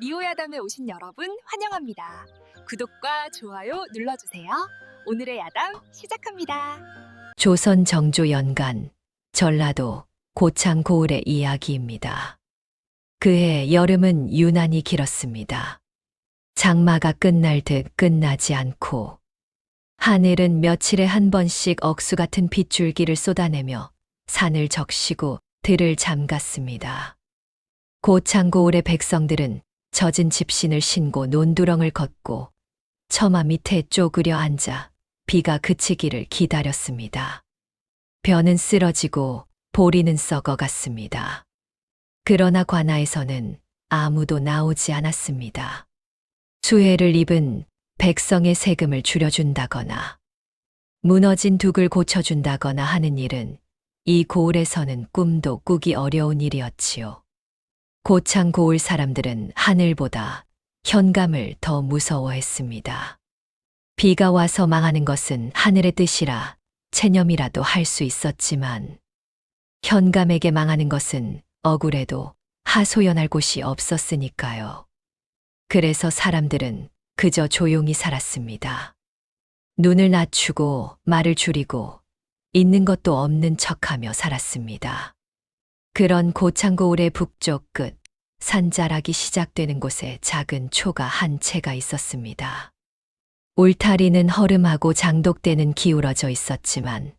리오야담에 오신 여러분 환영합니다. 구독과 좋아요 눌러주세요. 오늘의 야담 시작합니다. 조선 정조 연간 전라도 고창 고을의 이야기입니다. 그해 여름은 유난히 길었습니다. 장마가 끝날 듯 끝나지 않고 하늘은 며칠에 한 번씩 억수 같은 빗줄기를 쏟아내며 산을 적시고 들을 잠갔습니다. 고창 고을의 백성들은 젖은 집신을 신고 논두렁을 걷고 처마 밑에 쪼그려 앉아 비가 그치기를 기다렸습니다. 벼는 쓰러지고 보리는 썩어갔습니다. 그러나 관아에서는 아무도 나오지 않았습니다. 수해를 입은 백성의 세금을 줄여준다거나 무너진 둑을 고쳐준다거나 하는 일은 이 고을에서는 꿈도 꾸기 어려운 일이었지요. 고창 고을 사람들은 하늘보다 현감을 더 무서워했습니다. 비가 와서 망하는 것은 하늘의 뜻이라 체념이라도 할 수 있었지만 현감에게 망하는 것은 억울해도 하소연할 곳이 없었으니까요. 그래서 사람들은 그저 조용히 살았습니다. 눈을 낮추고 말을 줄이고 있는 것도 없는 척하며 살았습니다. 그런 고창 고을의 북쪽 끝 산자락이 시작되는 곳에 작은 초가 한 채가 있었습니다. 울타리는 허름하고 장독대는 기울어져 있었지만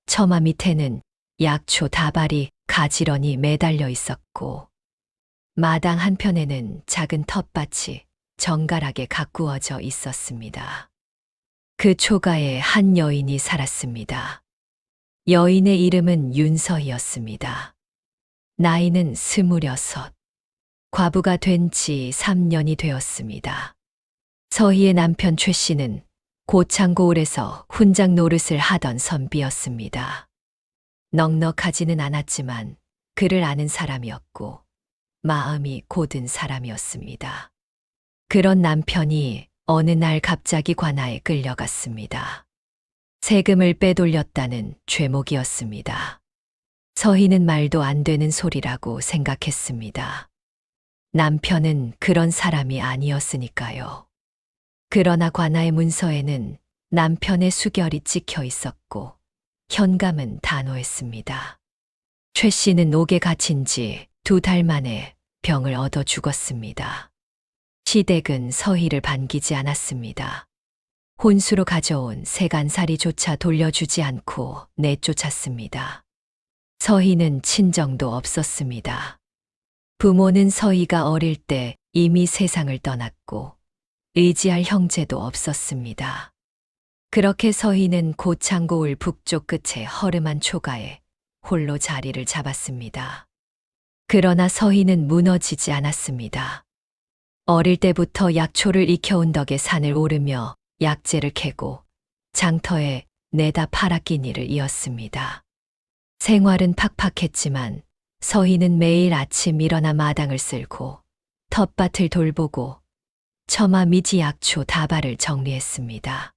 처마 밑에는 약초 다발이 가지런히 매달려 있었고 마당 한편에는 작은 텃밭이 정갈하게 가꾸어져 있었습니다. 그 초가에 한 여인이 살았습니다. 여인의 이름은 윤서희였습니다. 나이는 26, 과부가 된 지 3년이 되었습니다. 서희의 남편 최 씨는 고창 고을에서 훈장 노릇을 하던 선비였습니다. 넉넉하지는 않았지만 그를 아는 사람이었고 마음이 고든 사람이었습니다. 그런 남편이 어느 날 갑자기 관아에 끌려갔습니다. 세금을 빼돌렸다는 죄목이었습니다. 서희는 말도 안 되는 소리라고 생각했습니다. 남편은 그런 사람이 아니었으니까요. 그러나 관아의 문서에는 남편의 수결이 찍혀 있었고 현감은 단호했습니다. 최 씨는 옥에 갇힌 지 2달 만에 병을 얻어 죽었습니다. 시댁은 서희를 반기지 않았습니다. 혼수로 가져온 세간살이조차 돌려주지 않고 내쫓았습니다. 서희는 친정도 없었습니다. 부모는 서희가 어릴 때 이미 세상을 떠났고 의지할 형제도 없었습니다. 그렇게 서희는 고창 고을 북쪽 끝의 허름한 초가에 홀로 자리를 잡았습니다. 그러나 서희는 무너지지 않았습니다. 어릴 때부터 약초를 익혀온 덕에 산을 오르며 약재를 캐고 장터에 내다 팔아낀 일을 이었습니다. 생활은 팍팍했지만 서희는 매일 아침 일어나 마당을 쓸고 텃밭을 돌보고 처마 밑이 약초 다발을 정리했습니다.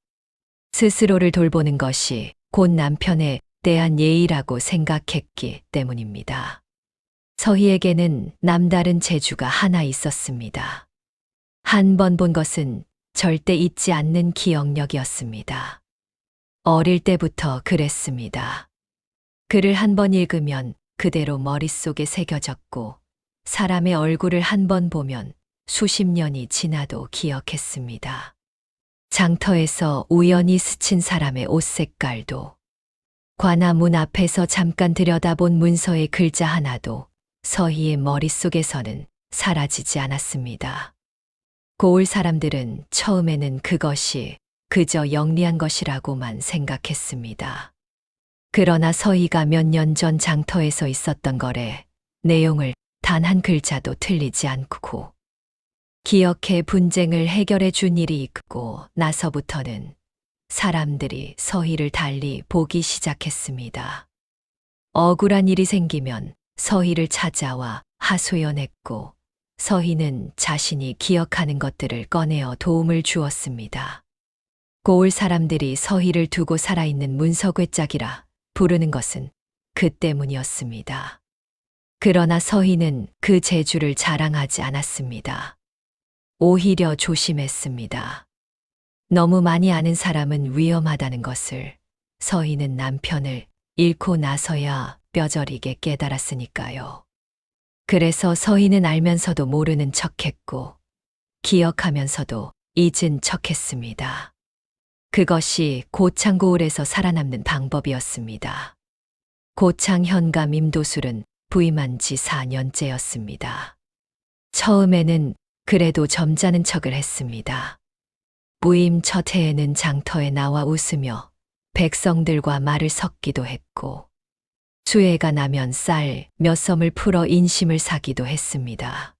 스스로를 돌보는 것이 곧 남편에 대한 예의라고 생각했기 때문입니다. 서희에게는 남다른 재주가 하나 있었습니다. 한 번 본 것은 절대 잊지 않는 기억력이었습니다. 어릴 때부터 그랬습니다. 글을 한 번 읽으면 그대로 머릿속에 새겨졌고 사람의 얼굴을 한 번 보면 수십 년이 지나도 기억했습니다. 장터에서 우연히 스친 사람의 옷 색깔도 관아 문 앞에서 잠깐 들여다본 문서의 글자 하나도 서희의 머릿속에서는 사라지지 않았습니다. 고을 사람들은 처음에는 그것이 그저 영리한 것이라고만 생각했습니다. 그러나 서희가 몇 년 전 장터에서 있었던 거래 내용을 단 한 글자도 틀리지 않고 기억해 분쟁을 해결해 준 일이 있고 나서부터는 사람들이 서희를 달리 보기 시작했습니다. 억울한 일이 생기면 서희를 찾아와 하소연했고 서희는 자신이 기억하는 것들을 꺼내어 도움을 주었습니다. 고을 사람들이 서희를 두고 살아있는 문서괴짝이라 부르는 것은 그 때문이었습니다. 그러나 서희는 그 재주를 자랑하지 않았습니다. 오히려 조심했습니다. 너무 많이 아는 사람은 위험하다는 것을 서희는 남편을 잃고 나서야 뼈저리게 깨달았으니까요. 그래서 서희는 알면서도 모르는 척했고, 기억하면서도 잊은 척했습니다. 그것이 고창고을에서 살아남는 방법이었습니다. 고창 현감 임도술은 부임한 지 4년째였습니다. 처음에는 그래도 점잖은 척을 했습니다. 부임 첫 해에는 장터에 나와 웃으며 백성들과 말을 섞기도 했고, 수해가 나면 쌀 몇 섬을 풀어 인심을 사기도 했습니다.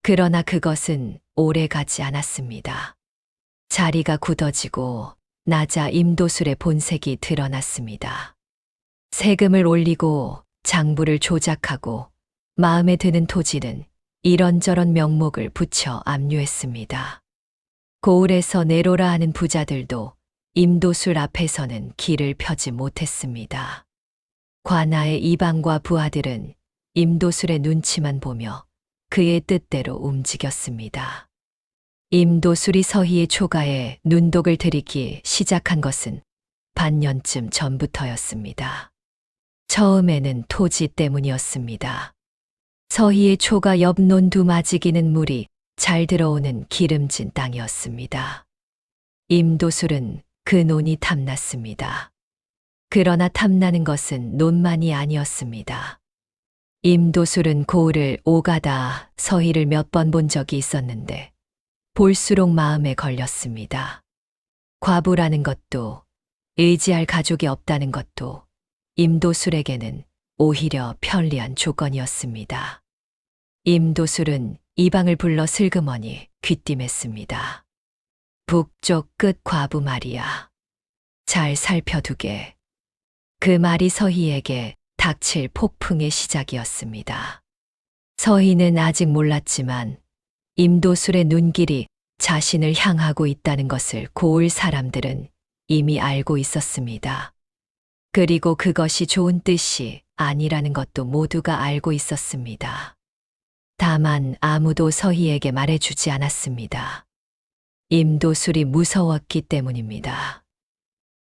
그러나 그것은 오래 가지 않았습니다. 자리가 굳어지고 나자 임도술의 본색이 드러났습니다. 세금을 올리고 장부를 조작하고 마음에 드는 토지는 이런저런 명목을 붙여 압류했습니다. 고을에서 내로라 하는 부자들도 임도술 앞에서는 길을 펴지 못했습니다. 관아의 이방과 부하들은 임도술의 눈치만 보며 그의 뜻대로 움직였습니다. 임도술이 서희의 초가에 눈독을 들이기 시작한 것은 반년쯤 전부터였습니다. 처음에는 토지 때문이었습니다. 서희의 초가 옆 논두마지기는 물이 잘 들어오는 기름진 땅이었습니다. 임도술은 그 논이 탐났습니다. 그러나 탐나는 것은 논만이 아니었습니다. 임도술은 고을을 오가다 서희를 몇 번 본 적이 있었는데 볼수록 마음에 걸렸습니다. 과부라는 것도 의지할 가족이 없다는 것도 임도술에게는 오히려 편리한 조건이었습니다. 임도술은 이방을 불러 슬그머니 귀띔했습니다. 북쪽 끝 과부 말이야. 잘 살펴두게. 그 말이 서희에게 닥칠 폭풍의 시작이었습니다. 서희는 아직 몰랐지만 임도술의 눈길이 자신을 향하고 있다는 것을 고을 사람들은 이미 알고 있었습니다. 그리고 그것이 좋은 뜻이 아니라는 것도 모두가 알고 있었습니다. 다만 아무도 서희에게 말해주지 않았습니다. 임도술이 무서웠기 때문입니다.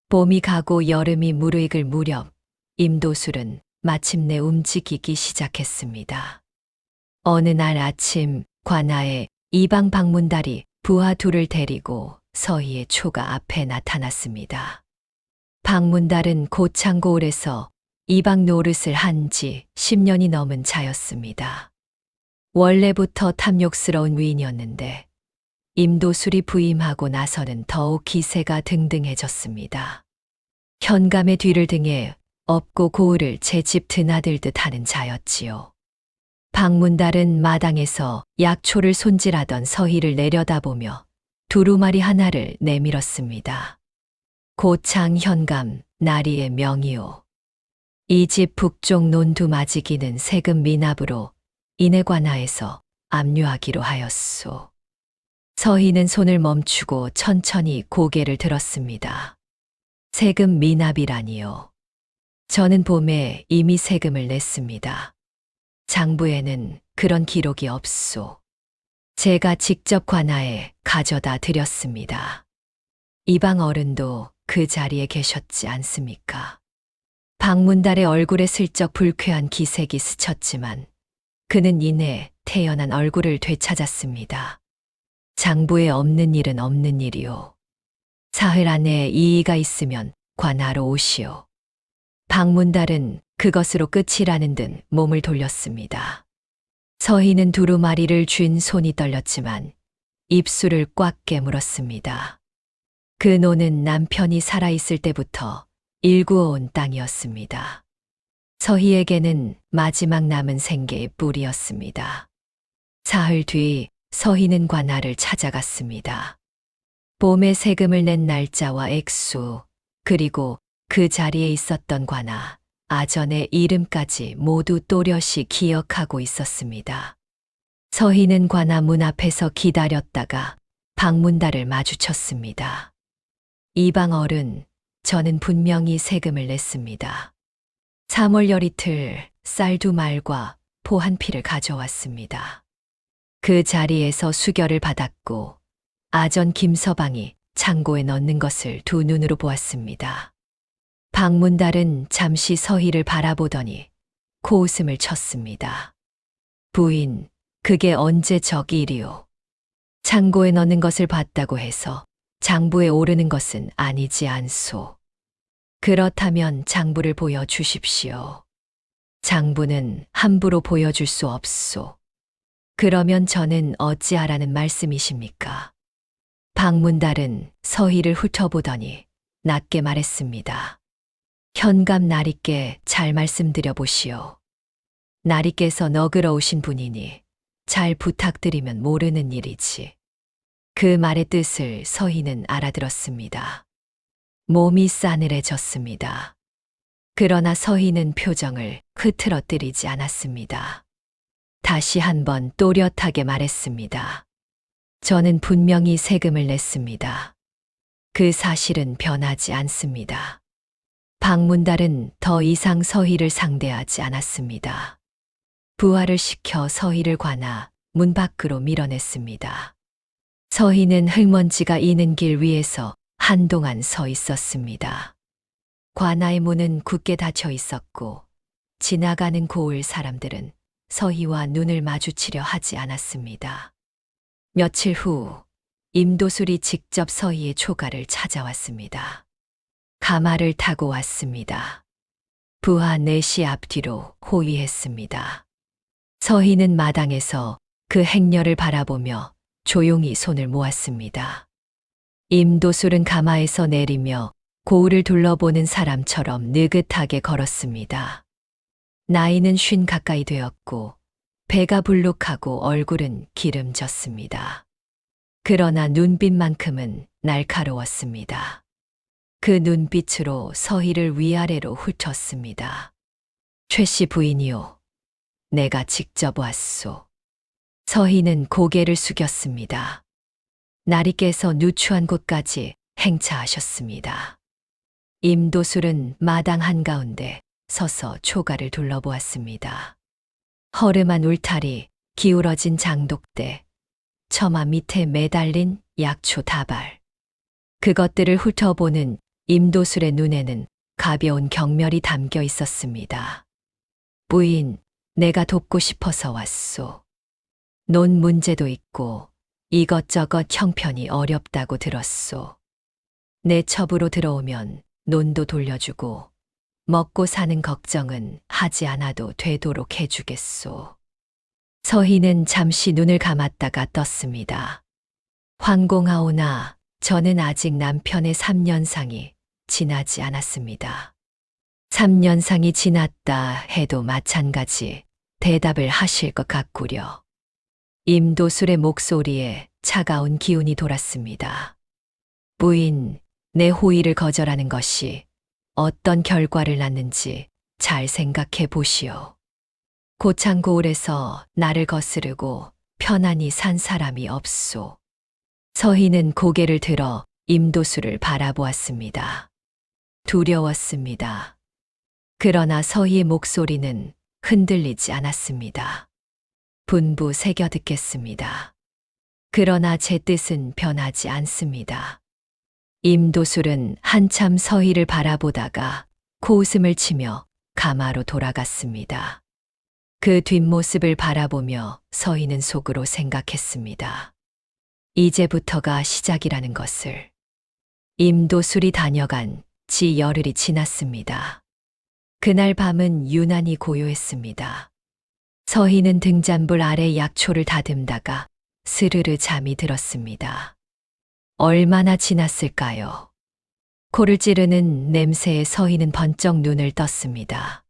봄이 가고 여름이 무르익을 무렵 임도술은 마침내 움직이기 시작했습니다. 어느 날 아침 관아에 이방 방문달이 부하 둘을 데리고 서희의 초가 앞에 나타났습니다. 방문달은 고창고을에서 이방 노릇을 한 지 10년이 넘은 자였습니다. 원래부터 탐욕스러운 위인이었는데 임도술이 부임하고 나서는 더욱 기세가 등등해졌습니다. 현감의 뒤를 등에 업고 고을을 제 집 드나들듯 하는 자였지요. 방문달은 마당에서 약초를 손질하던 서희를 내려다보며 두루마리 하나를 내밀었습니다. 고창 현감 나리의 명이오. 이 집 북쪽 논두마지기는 세금 미납으로 인해관하에서 압류하기로 하였소. 서희는 손을 멈추고 천천히 고개를 들었습니다. 세금 미납이라니요. 저는 봄에 이미 세금을 냈습니다. 장부에는 그런 기록이 없소. 제가 직접 관아에 가져다 드렸습니다. 이방 어른도 그 자리에 계셨지 않습니까? 방문달의 얼굴에 슬쩍 불쾌한 기색이 스쳤지만 그는 이내 태연한 얼굴을 되찾았습니다. 장부에 없는 일은 없는 일이오. 사흘 안에 이의가 있으면 관하로 오시오. 방문달은 그것으로 끝이라는 듯 몸을 돌렸습니다. 서희는 두루마리를 쥔 손이 떨렸지만 입술을 꽉 깨물었습니다. 그 노는 남편이 살아있을 때부터 일구어온 땅이었습니다. 서희에게는 마지막 남은 생계의 뿔이었습니다. 사흘 뒤 서희는 관아를 찾아갔습니다. 봄에 세금을 낸 날짜와 액수, 그리고 그 자리에 있었던 관아, 아전의 이름까지 모두 또렷이 기억하고 있었습니다. 서희는 관아 문 앞에서 기다렸다가 방문달을 마주쳤습니다. 이방 어른, 저는 분명히 세금을 냈습니다. 3월 열이틀 쌀 2말과 포 1피를 가져왔습니다. 그 자리에서 수결을 받았고 아전 김서방이 창고에 넣는 것을 두 눈으로 보았습니다. 방문달은 잠시 서희를 바라보더니 코웃음을 쳤습니다. 부인, 그게 언제 저기 일이오? 창고에 넣는 것을 봤다고 해서 장부에 오르는 것은 아니지 않소. 그렇다면 장부를 보여주십시오. 장부는 함부로 보여줄 수 없소. 그러면 저는 어찌하라는 말씀이십니까? 방문달은 서희를 훑어보더니 낮게 말했습니다. 현감 나리께 잘 말씀드려 보시오. 나리께서 너그러우신 분이니 잘 부탁드리면 모르는 일이지. 그 말의 뜻을 서희는 알아들었습니다. 몸이 싸늘해졌습니다. 그러나 서희는 표정을 흐트러뜨리지 않았습니다. 다시 한번 또렷하게 말했습니다. 저는 분명히 세금을 냈습니다. 그 사실은 변하지 않습니다. 방문달은 더 이상 서희를 상대하지 않았습니다. 부하를 시켜 서희를 관하 문 밖으로 밀어냈습니다. 서희는 흙먼지가 이는 길 위에서 한동안 서 있었습니다. 관아의 문은 굳게 닫혀 있었고 지나가는 고을 사람들은 서희와 눈을 마주치려 하지 않았습니다. 며칠 후 임도술이 직접 서희의 초가를 찾아왔습니다. 가마를 타고 왔습니다. 부하 넷이 앞뒤로 호위했습니다. 서희는 마당에서 그 행렬을 바라보며 조용히 손을 모았습니다. 임도술은 가마에서 내리며 고을을 둘러보는 사람처럼 느긋하게 걸었습니다. 나이는 50 가까이 되었고 배가 불룩하고 얼굴은 기름졌습니다. 그러나 눈빛만큼은 날카로웠습니다. 그 눈빛으로 서희를 위아래로 훑었습니다. 최씨 부인이요. 내가 직접 왔소. 서희는 고개를 숙였습니다. 나리께서 누추한 곳까지 행차하셨습니다. 임도술은 마당 한가운데 서서 초가를 둘러보았습니다. 허름한 울타리, 기울어진 장독대, 처마 밑에 매달린 약초 다발. 그것들을 훑어보는 임도술의 눈에는 가벼운 경멸이 담겨 있었습니다. 부인, 내가 돕고 싶어서 왔소. 논 문제도 있고 이것저것 형편이 어렵다고 들었소. 내 첩으로 들어오면 논도 돌려주고 먹고 사는 걱정은 하지 않아도 되도록 해주겠소. 서희는 잠시 눈을 감았다가 떴습니다. 황공하오나 저는 아직 남편의 3년상이 지나지 않았습니다. 3년상이 지났다 해도 마찬가지 대답을 하실 것 같구려. 임도술의 목소리에 차가운 기운이 돌았습니다. 부인, 내 호의를 거절하는 것이 어떤 결과를 낳는지 잘 생각해 보시오. 고창고을에서 나를 거스르고 편안히 산 사람이 없소. 서희는 고개를 들어 임도술을 바라보았습니다. 두려웠습니다. 그러나 서희의 목소리는 흔들리지 않았습니다. 분부 새겨 듣겠습니다. 그러나 제 뜻은 변하지 않습니다. 임도술은 한참 서희를 바라보다가 코웃음을 치며 가마로 돌아갔습니다. 그 뒷모습을 바라보며 서희는 속으로 생각했습니다. 이제부터가 시작이라는 것을. 임도술이 다녀간 지 열흘이 지났습니다. 그날 밤은 유난히 고요했습니다. 서희는 등잔불 아래 약초를 다듬다가 스르르 잠이 들었습니다. 얼마나 지났을까요? 코를 찌르는 냄새에 서희는 번쩍 눈을 떴습니다.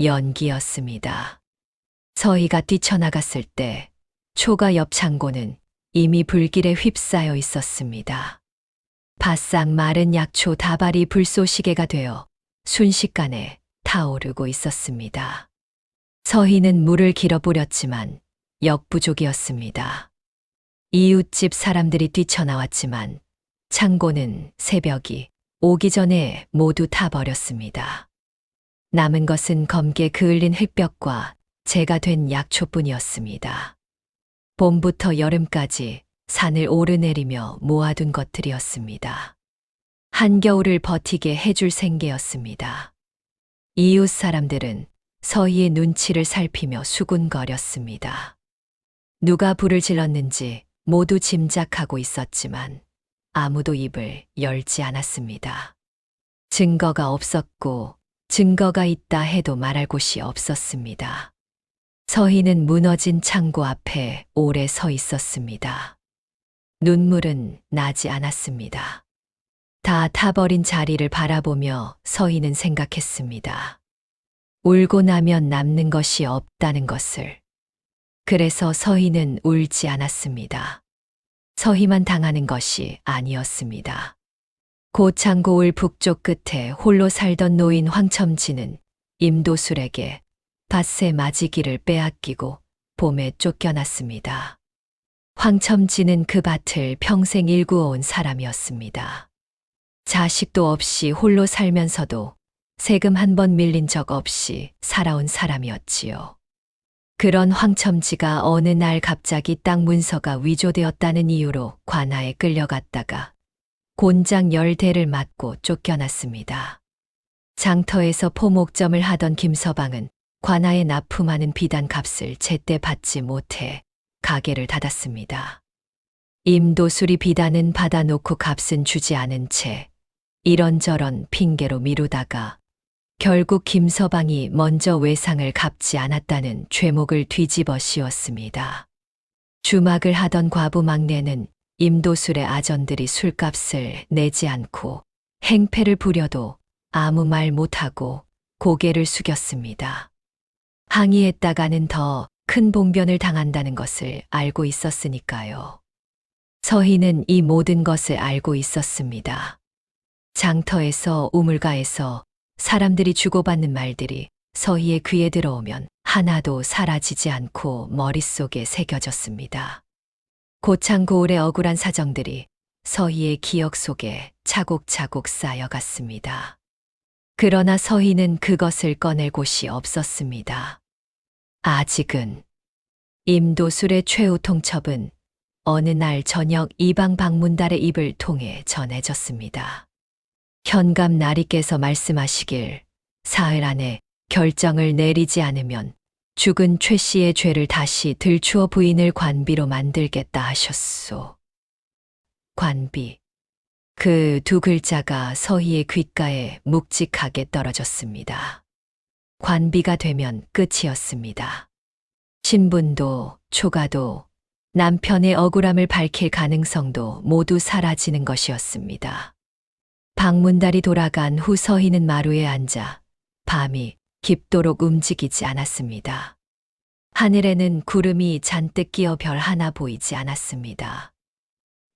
연기였습니다. 서희가 뛰쳐나갔을 때 초가 옆 창고는 이미 불길에 휩싸여 있었습니다. 바싹 마른 약초 다발이 불쏘시개가 되어 순식간에 타오르고 있었습니다. 서희는 물을 길어 뿌렸지만 역부족이었습니다. 이웃집 사람들이 뛰쳐나왔지만 창고는 새벽이 오기 전에 모두 타버렸습니다. 남은 것은 검게 그을린 흙벽과 재가 된 약초뿐이었습니다. 봄부터 여름까지 산을 오르내리며 모아둔 것들이었습니다. 한겨울을 버티게 해줄 생계였습니다. 이웃 사람들은 서희의 눈치를 살피며 수군거렸습니다. 누가 불을 질렀는지 모두 짐작하고 있었지만 아무도 입을 열지 않았습니다. 증거가 없었고 증거가 있다 해도 말할 곳이 없었습니다. 서희는 무너진 창고 앞에 오래 서 있었습니다. 눈물은 나지 않았습니다. 다 타버린 자리를 바라보며 서희는 생각했습니다. 울고 나면 남는 것이 없다는 것을. 그래서 서희는 울지 않았습니다. 서희만 당하는 것이 아니었습니다. 고창고을 북쪽 끝에 홀로 살던 노인 황첨지는 임도술에게 밭의 맞이기를 빼앗기고 봄에 쫓겨났습니다. 황첨지는 그 밭을 평생 일구어온 사람이었습니다. 자식도 없이 홀로 살면서도 세금 한 번 밀린 적 없이 살아온 사람이었지요. 그런 황첨지가 어느 날 갑자기 땅 문서가 위조되었다는 이유로 관아에 끌려갔다가 곤장 10대를 맞고 쫓겨났습니다. 장터에서 포목점을 하던 김서방은 관아에 납품하는 비단 값을 제때 받지 못해 가게를 닫았습니다. 임도술이 비단은 받아놓고 값은 주지 않은 채 이런저런 핑계로 미루다가 결국 김서방이 먼저 외상을 갚지 않았다는 죄목을 뒤집어 씌웠습니다. 주막을 하던 과부 막내는 임도술의 아전들이 술값을 내지 않고 행패를 부려도 아무 말 못하고 고개를 숙였습니다. 항의했다가는 더 큰 봉변을 당한다는 것을 알고 있었으니까요. 서희는 이 모든 것을 알고 있었습니다. 장터에서 우물가에서 사람들이 주고받는 말들이 서희의 귀에 들어오면 하나도 사라지지 않고 머릿속에 새겨졌습니다. 고창고을의 억울한 사정들이 서희의 기억 속에 차곡차곡 쌓여갔습니다. 그러나 서희는 그것을 꺼낼 곳이 없었습니다. 아직은. 임도술의 최후 통첩은 어느 날 저녁 이방 방문달의 입을 통해 전해졌습니다. 현감 나리께서 말씀하시길 사흘 안에 결정을 내리지 않으면 죽은 최 씨의 죄를 다시 들추어 부인을 관비로 만들겠다 하셨소. 관비. 그 두 글자가 서희의 귓가에 묵직하게 떨어졌습니다. 관비가 되면 끝이었습니다. 신분도 초가도 남편의 억울함을 밝힐 가능성도 모두 사라지는 것이었습니다. 방문달이 돌아간 후 서희는 마루에 앉아 밤이 깊도록 움직이지 않았습니다. 하늘에는 구름이 잔뜩 끼어 별 하나 보이지 않았습니다.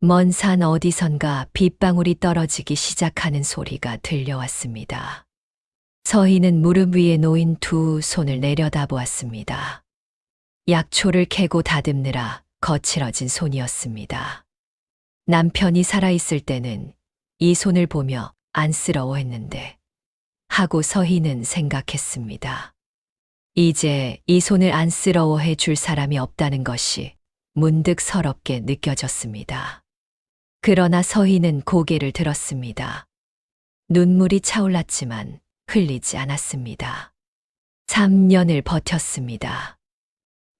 먼 산 어디선가 빗방울이 떨어지기 시작하는 소리가 들려왔습니다. 서희는 무릎 위에 놓인 두 손을 내려다보았습니다. 약초를 캐고 다듬느라 거칠어진 손이었습니다. 남편이 살아있을 때는 이 손을 보며 안쓰러워했는데 하고 서희는 생각했습니다. 이제 이 손을 안쓰러워해 줄 사람이 없다는 것이 문득 서럽게 느껴졌습니다. 그러나 서희는 고개를 들었습니다. 눈물이 차올랐지만 흘리지 않았습니다. 3년을 버텼습니다.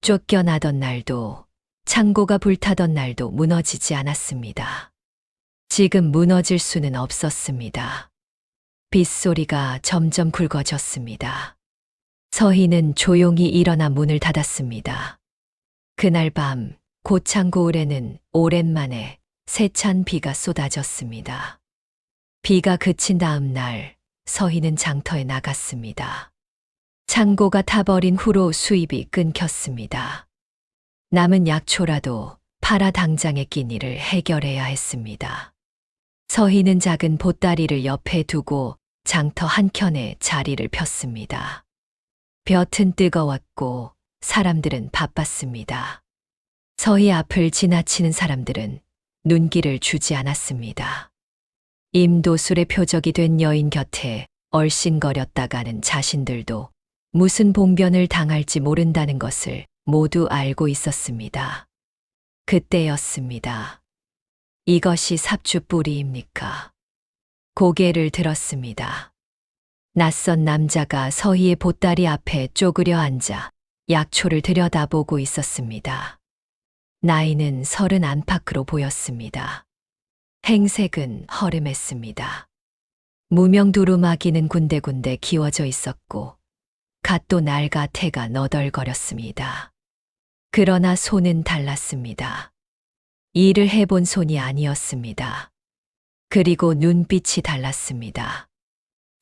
쫓겨나던 날도 창고가 불타던 날도 무너지지 않았습니다. 지금 무너질 수는 없었습니다. 빗소리가 점점 굵어졌습니다. 서희는 조용히 일어나 문을 닫았습니다. 그날 밤 고창고을에는 오랜만에 세찬 비가 쏟아졌습니다. 비가 그친 다음 날 서희는 장터에 나갔습니다. 창고가 타버린 후로 수입이 끊겼습니다. 남은 약초라도 팔아 당장의 끼니를 해결해야 했습니다. 서희는 작은 보따리를 옆에 두고 장터 한켠에 자리를 폈습니다. 볕은 뜨거웠고 사람들은 바빴습니다. 서희 앞을 지나치는 사람들은 눈길을 주지 않았습니다. 임도술의 표적이 된 여인 곁에 얼씬거렸다가는 자신들도 무슨 봉변을 당할지 모른다는 것을 모두 알고 있었습니다. 그때였습니다. 이것이 삽주뿌리입니까? 고개를 들었습니다. 낯선 남자가 서희의 보따리 앞에 쪼그려 앉아 약초를 들여다보고 있었습니다. 나이는 30 안팎으로 보였습니다. 행색은 허름했습니다. 무명 두루마기는 군데군데 기워져 있었고 갓도 낡아 태가 너덜거렸습니다. 그러나 손은 달랐습니다. 일을 해본 손이 아니었습니다. 그리고 눈빛이 달랐습니다.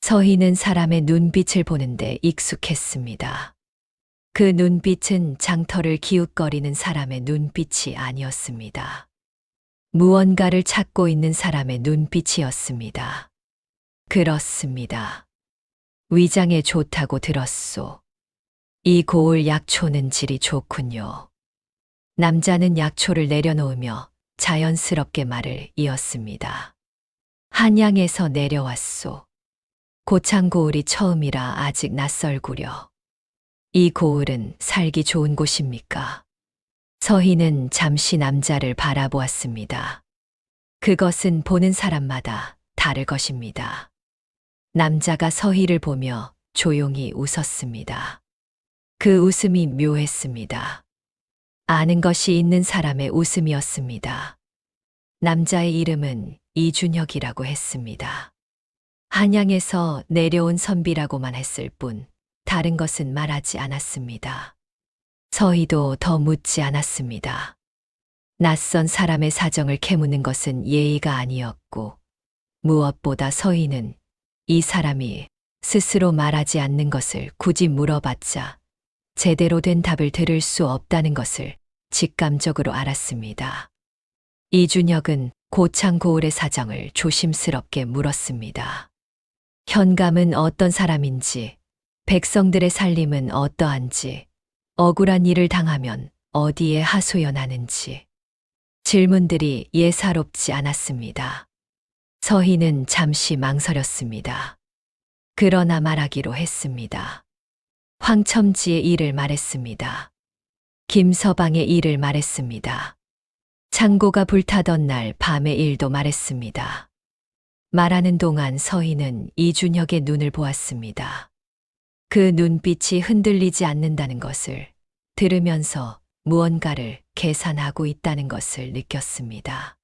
서희는 사람의 눈빛을 보는데 익숙했습니다. 그 눈빛은 장터를 기웃거리는 사람의 눈빛이 아니었습니다. 무언가를 찾고 있는 사람의 눈빛이었습니다. 그렇습니다. 위장에 좋다고 들었소. 이 고을 약초는 질이 좋군요. 남자는 약초를 내려놓으며 자연스럽게 말을 이었습니다. 한양에서 내려왔소. 고창 고을이 처음이라 아직 낯설구려. 이 고을은 살기 좋은 곳입니까? 서희는 잠시 남자를 바라보았습니다. 그것은 보는 사람마다 다를 것입니다. 남자가 서희를 보며 조용히 웃었습니다. 그 웃음이 묘했습니다. 아는 것이 있는 사람의 웃음이었습니다. 남자의 이름은 이준혁이라고 했습니다. 한양에서 내려온 선비라고만 했을 뿐 다른 것은 말하지 않았습니다. 서희도 더 묻지 않았습니다. 낯선 사람의 사정을 캐묻는 것은 예의가 아니었고 무엇보다 서희는 이 사람이 스스로 말하지 않는 것을 굳이 물어봤자 제대로 된 답을 들을 수 없다는 것을 직감적으로 알았습니다. 이준혁은 고창 고을의 사정을 조심스럽게 물었습니다. 현감은 어떤 사람인지, 백성들의 살림은 어떠한지, 억울한 일을 당하면 어디에 하소연하는지. 질문들이 예사롭지 않았습니다. 서희는 잠시 망설였습니다. 그러나 말하기로 했습니다. 황첨지의 일을 말했습니다. 김서방의 일을 말했습니다. 창고가 불타던 날 밤의 일도 말했습니다. 말하는 동안 서희는 이준혁의 눈을 보았습니다. 그 눈빛이 흔들리지 않는다는 것을 들으면서 무언가를 계산하고 있다는 것을 느꼈습니다.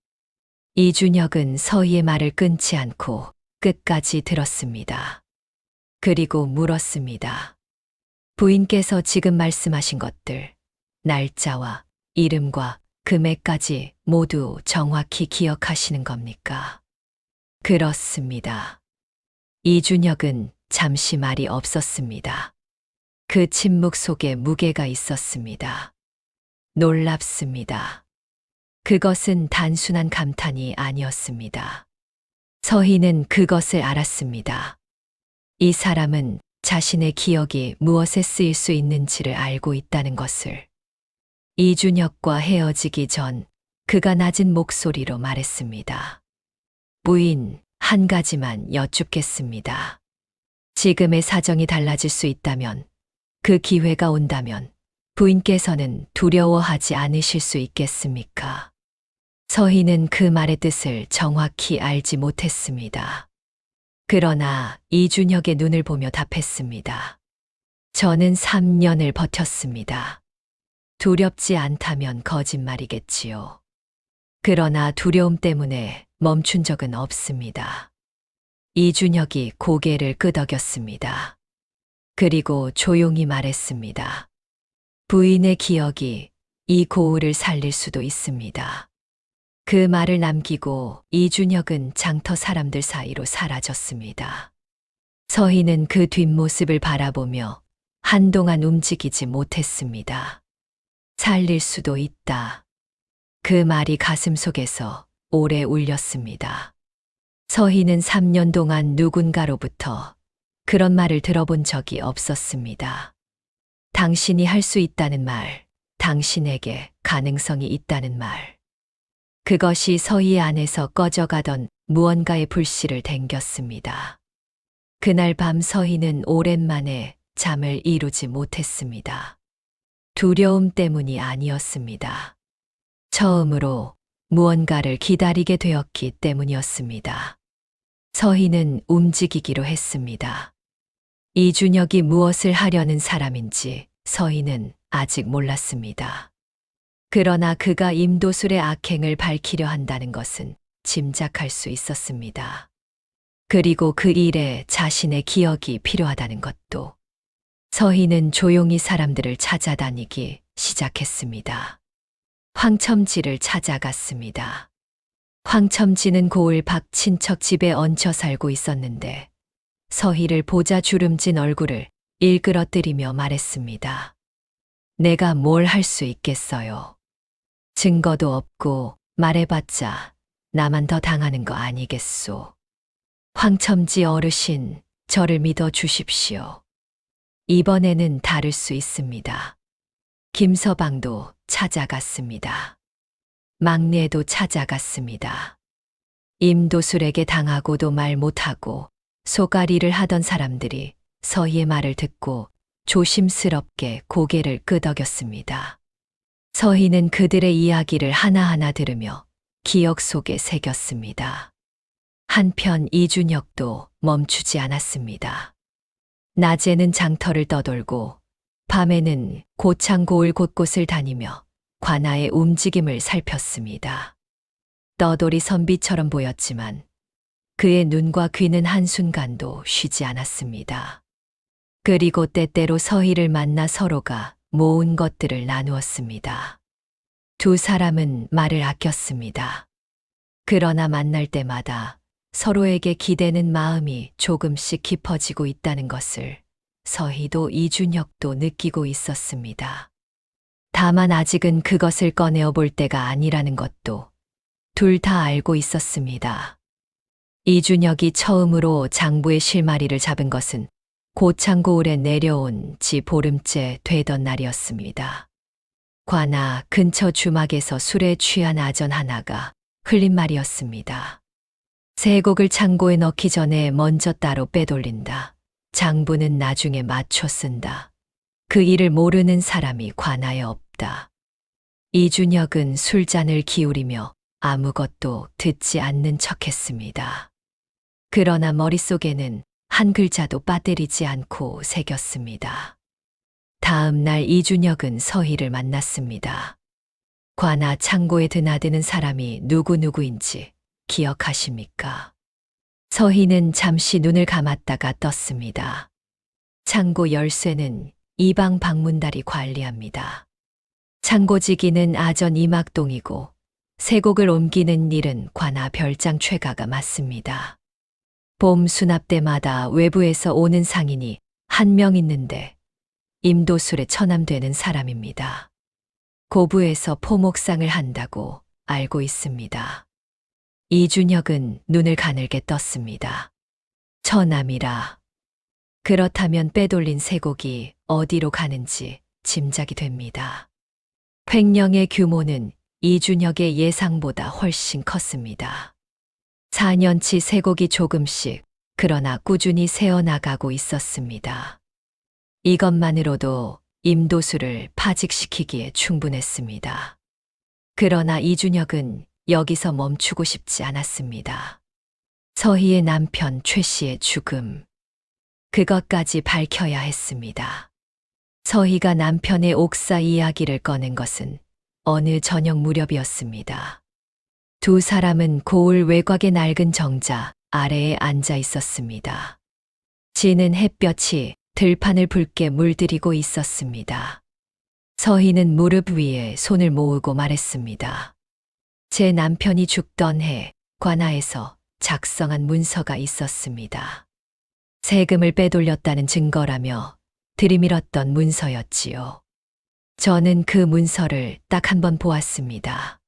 이준혁은 서희의 말을 끊지 않고 끝까지 들었습니다. 그리고 물었습니다. 부인께서 지금 말씀하신 것들, 날짜와 이름과 금액까지 모두 정확히 기억하시는 겁니까? 그렇습니다. 이준혁은 잠시 말이 없었습니다. 그 침묵 속에 무게가 있었습니다. 놀랍습니다. 그것은 단순한 감탄이 아니었습니다. 서희는 그것을 알았습니다. 이 사람은 자신의 기억이 무엇에 쓰일 수 있는지를 알고 있다는 것을. 이준혁과 헤어지기 전 그가 낮은 목소리로 말했습니다. 부인, 한 가지만 여쭙겠습니다. 지금의 사정이 달라질 수 있다면, 그 기회가 온다면 부인께서는 두려워하지 않으실 수 있겠습니까? 서희는 그 말의 뜻을 정확히 알지 못했습니다. 그러나 이준혁의 눈을 보며 답했습니다. 저는 3년을 버텼습니다. 두렵지 않다면 거짓말이겠지요. 그러나 두려움 때문에 멈춘 적은 없습니다. 이준혁이 고개를 끄덕였습니다. 그리고 조용히 말했습니다. 부인의 기억이 이 고을을 살릴 수도 있습니다. 그 말을 남기고 이준혁은 장터 사람들 사이로 사라졌습니다. 서희는 그 뒷모습을 바라보며 한동안 움직이지 못했습니다. 살릴 수도 있다. 그 말이 가슴속에서 오래 울렸습니다. 서희는 3년 동안 누군가로부터 그런 말을 들어본 적이 없었습니다. 당신이 할 수 있다는 말, 당신에게 가능성이 있다는 말. 그것이 서희 안에서 꺼져가던 무언가의 불씨를 댕겼습니다. 그날 밤 서희는 오랜만에 잠을 이루지 못했습니다. 두려움 때문이 아니었습니다. 처음으로 무언가를 기다리게 되었기 때문이었습니다. 서희는 움직이기로 했습니다. 이준혁이 무엇을 하려는 사람인지 서희는 아직 몰랐습니다. 그러나 그가 임도술의 악행을 밝히려 한다는 것은 짐작할 수 있었습니다. 그리고 그 일에 자신의 기억이 필요하다는 것도. 서희는 조용히 사람들을 찾아다니기 시작했습니다. 황첨지를 찾아갔습니다. 황첨지는 고을 박 친척 집에 얹혀 살고 있었는데 서희를 보자 주름진 얼굴을 일그러뜨리며 말했습니다. 내가 뭘 할 수 있겠어요. 증거도 없고 말해봤자 나만 더 당하는 거 아니겠소. 황첨지 어르신, 저를 믿어 주십시오. 이번에는 다를 수 있습니다. 김서방도 찾아갔습니다. 막내도 찾아갔습니다. 임도술에게 당하고도 말 못하고 소가리를 하던 사람들이 서희의 말을 듣고 조심스럽게 고개를 끄덕였습니다. 서희는 그들의 이야기를 하나하나 들으며 기억 속에 새겼습니다. 한편 이준혁도 멈추지 않았습니다. 낮에는 장터를 떠돌고 밤에는 고창 고을 곳곳을 다니며 관아의 움직임을 살폈습니다. 떠돌이 선비처럼 보였지만 그의 눈과 귀는 한순간도 쉬지 않았습니다. 그리고 때때로 서희를 만나 서로가 모은 것들을 나누었습니다. 두 사람은 말을 아꼈습니다. 그러나 만날 때마다 서로에게 기대는 마음이 조금씩 깊어지고 있다는 것을 서희도 이준혁도 느끼고 있었습니다. 다만 아직은 그것을 꺼내어 볼 때가 아니라는 것도 둘 다 알고 있었습니다. 이준혁이 처음으로 장부의 실마리를 잡은 것은 고창고을에 내려온 지 보름째 되던 날이었습니다. 관아 근처 주막에서 술에 취한 아전 하나가 흘린 말이었습니다. 세 곡을 창고에 넣기 전에 먼저 따로 빼돌린다. 장부는 나중에 맞춰 쓴다. 그 일을 모르는 사람이 관아에 없다. 이준혁은 술잔을 기울이며 아무것도 듣지 않는 척했습니다. 그러나 머릿속에는 한 글자도 빠뜨리지 않고 새겼습니다. 다음 날 이준혁은 서희를 만났습니다. 관아 창고에 드나드는 사람이 누구인지 기억하십니까? 서희는 잠시 눈을 감았다가 떴습니다. 창고 열쇠는 이방 방문달이 관리합니다. 창고지기는 아전 이막동이고 세곡을 옮기는 일은 관아 별장 최가가 맡습니다. 봄 수납 때마다 외부에서 오는 상인이 한 명 있는데 임도술에 처남되는 사람입니다. 고부에서 포목상을 한다고 알고 있습니다. 이준혁은 눈을 가늘게 떴습니다. 처남이라. 그렇다면 빼돌린 세곡이 어디로 가는지 짐작이 됩니다. 횡령의 규모는 이준혁의 예상보다 훨씬 컸습니다. 4년치 세곡이 조금씩 그러나 꾸준히 새어나가고 있었습니다. 이것만으로도 임도수를 파직시키기에 충분했습니다. 그러나 이준혁은 여기서 멈추고 싶지 않았습니다. 서희의 남편 최 씨의 죽음. 그것까지 밝혀야 했습니다. 서희가 남편의 옥사 이야기를 꺼낸 것은 어느 저녁 무렵이었습니다. 두 사람은 고을 외곽의 낡은 정자 아래에 앉아 있었습니다. 지는 햇볕이 들판을 붉게 물들이고 있었습니다. 서희는 무릎 위에 손을 모으고 말했습니다. 제 남편이 죽던 해 관아에서 작성한 문서가 있었습니다. 세금을 빼돌렸다는 증거라며 들이밀었던 문서였지요. 저는 그 문서를 딱 한 번 보았습니다.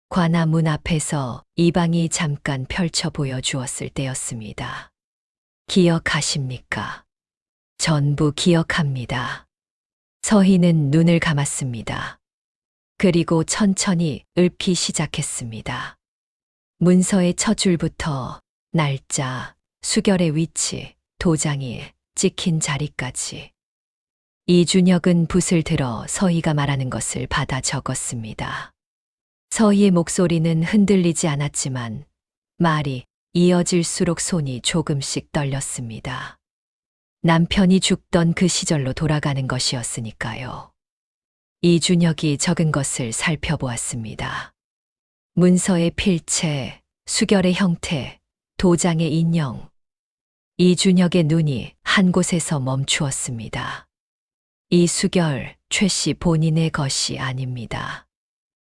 관아 문 앞에서 이방이 잠깐 펼쳐 보여주었을 때였습니다. 기억하십니까? 전부 기억합니다. 서희는 눈을 감았습니다. 그리고 천천히 읊기 시작했습니다. 문서의 첫 줄부터 날짜, 수결의 위치, 도장이 찍힌 자리까지. 이준혁은 붓을 들어 서희가 말하는 것을 받아 적었습니다. 서희의 목소리는 흔들리지 않았지만 말이 이어질수록 손이 조금씩 떨렸습니다. 남편이 죽던 그 시절로 돌아가는 것이었으니까요. 이준혁이 적은 것을 살펴보았습니다. 문서의 필체, 수결의 형태, 도장의 인형. 이준혁의 눈이 한 곳에서 멈추었습니다. 이 수결, 최 씨 본인의 것이 아닙니다.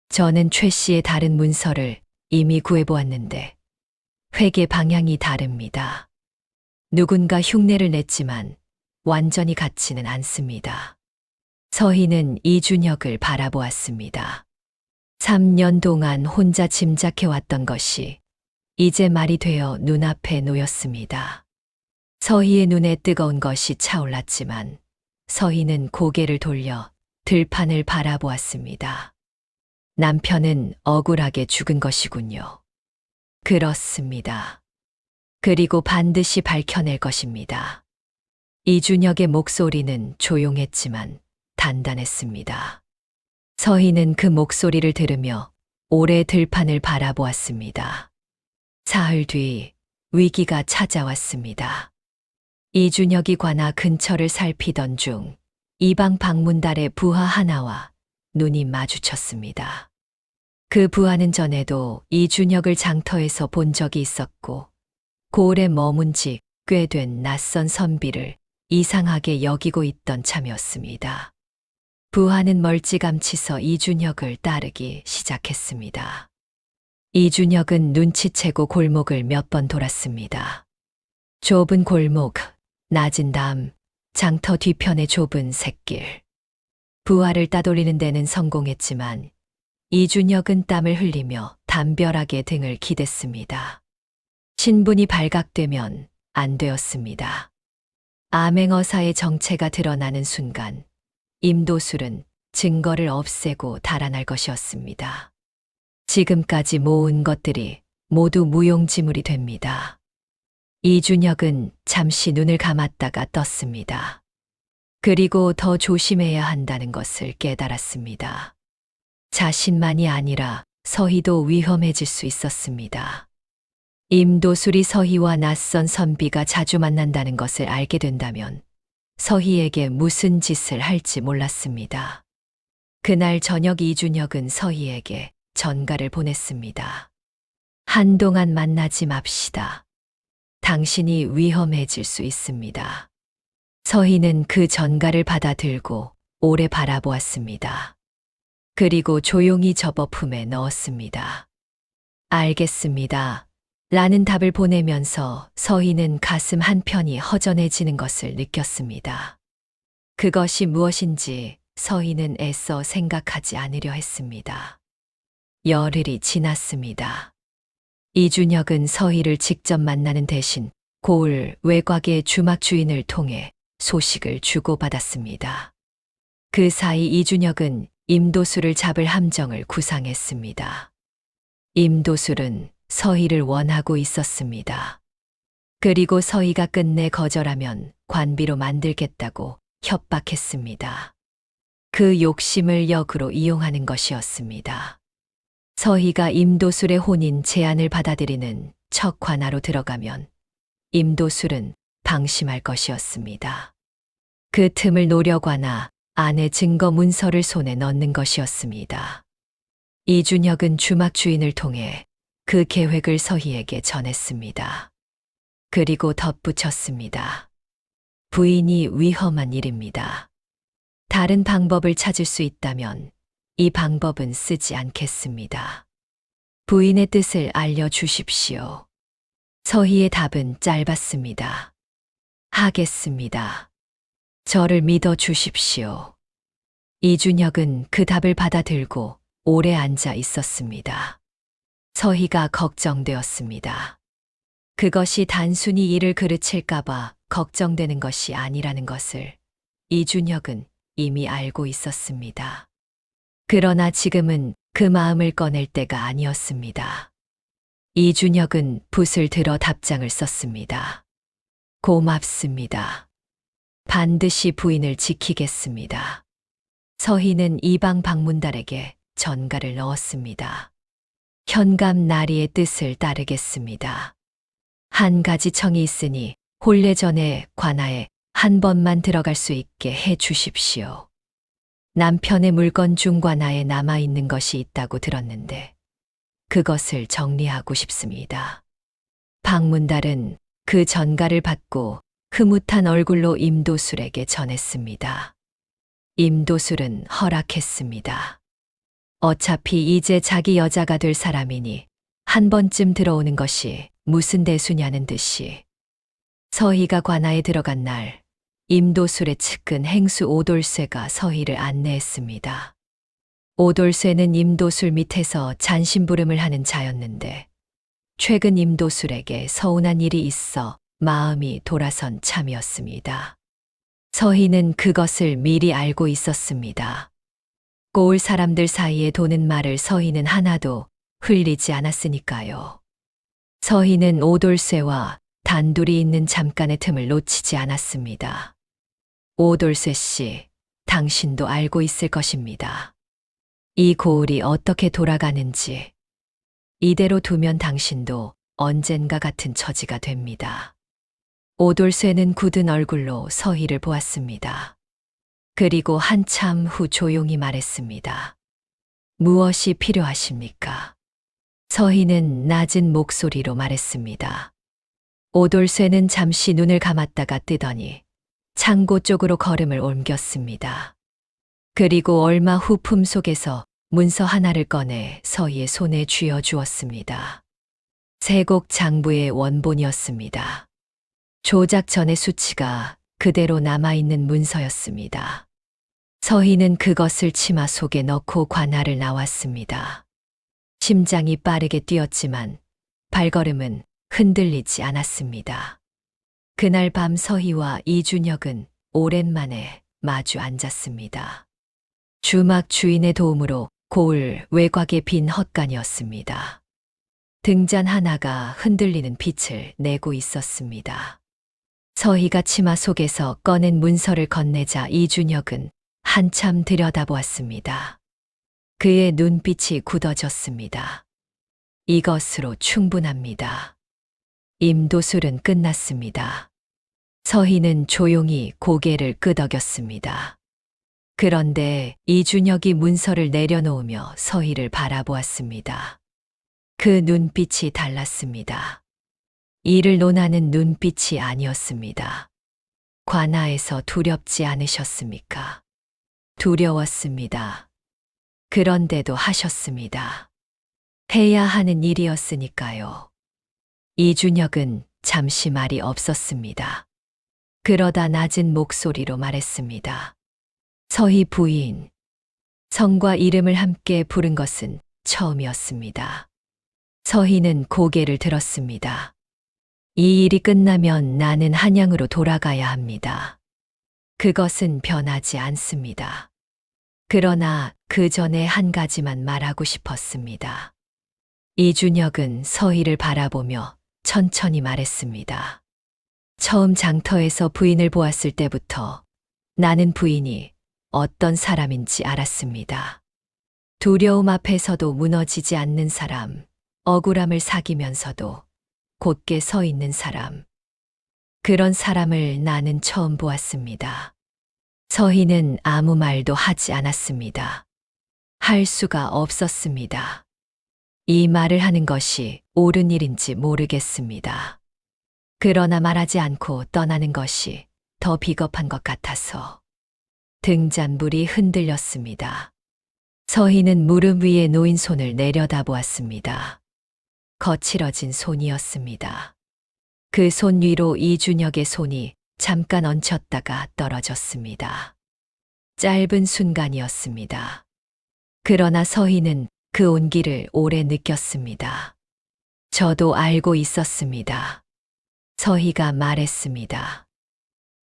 저는 최 씨의 다른 문서를 이미 구해보았는데 회계 방향이 다릅니다. 누군가 흉내를 냈지만 완전히 같지는 않습니다. 서희는 이준혁을 바라보았습니다. 3년 동안 혼자 짐작해왔던 것이 이제 말이 되어 눈앞에 놓였습니다. 서희의 눈에 뜨거운 것이 차올랐지만 서희는 고개를 돌려 들판을 바라보았습니다. 남편은 억울하게 죽은 것이군요. 그렇습니다. 그리고 반드시 밝혀낼 것입니다. 이준혁의 목소리는 조용했지만 단단했습니다. 서희는 그 목소리를 들으며 오래 들판을 바라보았습니다. 사흘 뒤 위기가 찾아왔습니다. 이준혁이 관아 근처를 살피던 중 이방 방문달의 부하 하나와 눈이 마주쳤습니다. 그 부하는 전에도 이준혁을 장터에서 본 적이 있었고 고을에 머문 지 꽤 된 낯선 선비를 이상하게 여기고 있던 참이었습니다. 부하는 멀찌감치 이준혁을 따르기 시작했습니다. 이준혁은 눈치채고 골목을 몇 번 돌았습니다. 좁은 골목, 낮은 담, 장터 뒤편의 좁은 샛길. 부하를 따돌리는 데는 성공했지만 이준혁은 땀을 흘리며 담벼락에 등을 기댔습니다. 신분이 발각되면 안 되었습니다. 암행어사의 정체가 드러나는 순간 임도술은 증거를 없애고 달아날 것이었습니다. 지금까지 모은 것들이 모두 무용지물이 됩니다. 이준혁은 잠시 눈을 감았다가 떴습니다. 그리고 더 조심해야 한다는 것을 깨달았습니다. 자신만이 아니라 서희도 위험해질 수 있었습니다. 임도술이 서희와 낯선 선비가 자주 만난다는 것을 알게 된다면 서희에게 무슨 짓을 할지 몰랐습니다. 그날 저녁 이준혁은 서희에게 전가를 보냈습니다. 한동안 만나지 맙시다. 당신이 위험해질 수 있습니다. 서희는 그 전가를 받아들고 오래 바라보았습니다. 그리고 조용히 접어 품에 넣었습니다. 알겠습니다. 라는 답을 보내면서 서희는 가슴 한편이 허전해지는 것을 느꼈습니다. 그것이 무엇인지 서희는 애써 생각하지 않으려 했습니다. 열흘이 지났습니다. 이준혁은 서희를 직접 만나는 대신 고을 외곽의 주막 주인을 통해 소식을 주고받았습니다. 그 사이 이준혁은 임도술을 잡을 함정을 구상했습니다. 임도술은 서희를 원하고 있었습니다. 그리고 서희가 끝내 거절하면 관비로 만들겠다고 협박했습니다. 그 욕심을 역으로 이용하는 것이었습니다. 서희가 임도술의 혼인 제안을 받아들이는 첫 관하로 들어가면 임도술은 방심할 것이었습니다. 그 틈을 노려관아 아내 증거 문서를 손에 넣는 것이었습니다. 이준혁은 주막 주인을 통해 그 계획을 서희에게 전했습니다. 그리고 덧붙였습니다. 부인이 위험한 일입니다. 다른 방법을 찾을 수 있다면 이 방법은 쓰지 않겠습니다. 부인의 뜻을 알려주십시오. 서희의 답은 짧았습니다. 하겠습니다. 저를 믿어 주십시오. 이준혁은 그 답을 받아들고 오래 앉아 있었습니다. 서희가 걱정되었습니다. 그것이 단순히 일을 그르칠까봐 걱정되는 것이 아니라는 것을 이준혁은 이미 알고 있었습니다. 그러나 지금은 그 마음을 꺼낼 때가 아니었습니다. 이준혁은 붓을 들어 답장을 썼습니다. 고맙습니다. 반드시 부인을 지키겠습니다. 서희는 이방 방문달에게 전가를 넣었습니다. 현감 나리의 뜻을 따르겠습니다. 한 가지 청이 있으니 혼례 전에 관아에 한 번만 들어갈 수 있게 해 주십시오. 남편의 물건 중 관아에 남아있는 것이 있다고 들었는데 그것을 정리하고 싶습니다. 박문달은 그 전가를 받고 흐뭇한 얼굴로 임도술에게 전했습니다. 임도술은 허락했습니다. 어차피 이제 자기 여자가 될 사람이니 한 번쯤 들어오는 것이 무슨 대수냐는 듯이 서희가 관아에 들어간 날 임도술의 측근 행수 오돌쇠가 서희를 안내했습니다. 오돌쇠는 임도술 밑에서 잔심부름을 하는 자였는데 최근 임도술에게 서운한 일이 있어 마음이 돌아선 참이었습니다. 서희는 그것을 미리 알고 있었습니다. 꼬울 사람들 사이에 도는 말을 서희는 하나도 흘리지 않았으니까요. 서희는 오돌쇠와 단둘이 있는 잠깐의 틈을 놓치지 않았습니다. 오돌쇠 씨, 당신도 알고 있을 것입니다. 이 고을이 어떻게 돌아가는지. 이대로 두면 당신도 언젠가 같은 처지가 됩니다. 오돌쇠는 굳은 얼굴로 서희를 보았습니다. 그리고 한참 후 조용히 말했습니다. 무엇이 필요하십니까? 서희는 낮은 목소리로 말했습니다. 오돌쇠는 잠시 눈을 감았다가 뜨더니 창고 쪽으로 걸음을 옮겼습니다. 그리고 얼마 후 품속에서 문서 하나를 꺼내 서희의 손에 쥐어 주었습니다. 세곡 장부의 원본이었습니다. 조작 전의 수치가 그대로 남아있는 문서였습니다. 서희는 그것을 치마 속에 넣고 관아를 나왔습니다. 심장이 빠르게 뛰었지만 발걸음은 흔들리지 않았습니다. 그날 밤 서희와 이준혁은 오랜만에 마주 앉았습니다. 주막 주인의 도움으로 고을 외곽에 빈 헛간이었습니다. 등잔 하나가 흔들리는 빛을 내고 있었습니다. 서희가 치마 속에서 꺼낸 문서를 건네자 이준혁은 한참 들여다보았습니다. 그의 눈빛이 굳어졌습니다. 이것으로 충분합니다. 임도술은 끝났습니다. 서희는 조용히 고개를 끄덕였습니다. 그런데 이준혁이 문서를 내려놓으며 서희를 바라보았습니다. 그 눈빛이 달랐습니다. 이를 논하는 눈빛이 아니었습니다. 관아에서 두렵지 않으셨습니까? 두려웠습니다. 그런데도 하셨습니다. 해야 하는 일이었으니까요. 이준혁은 잠시 말이 없었습니다. 그러다 낮은 목소리로 말했습니다. 서희 부인, 성과 이름을 함께 부른 것은 처음이었습니다. 서희는 고개를 들었습니다. 이 일이 끝나면 나는 한양으로 돌아가야 합니다. 그것은 변하지 않습니다. 그러나 그 전에 한 가지만 말하고 싶었습니다. 이준혁은 서희를 바라보며 천천히 말했습니다. 처음 장터에서 부인을 보았을 때부터 나는 부인이 어떤 사람인지 알았습니다. 두려움 앞에서도 무너지지 않는 사람, 억울함을 사귀면서도 곧게 서 있는 사람. 그런 사람을 나는 처음 보았습니다. 서희는 아무 말도 하지 않았습니다. 할 수가 없었습니다. 이 말을 하는 것이 옳은 일인지 모르겠습니다. 그러나 말하지 않고 떠나는 것이 더 비겁한 것 같아서. 등잔불이 흔들렸습니다. 서희는 무릎 위에 놓인 손을 내려다보았습니다. 거칠어진 손이었습니다. 그 손 위로 이준혁의 손이 잠깐 얹혔다가 떨어졌습니다. 짧은 순간이었습니다. 그러나 서희는 그 온기를 오래 느꼈습니다. 저도 알고 있었습니다. 서희가 말했습니다.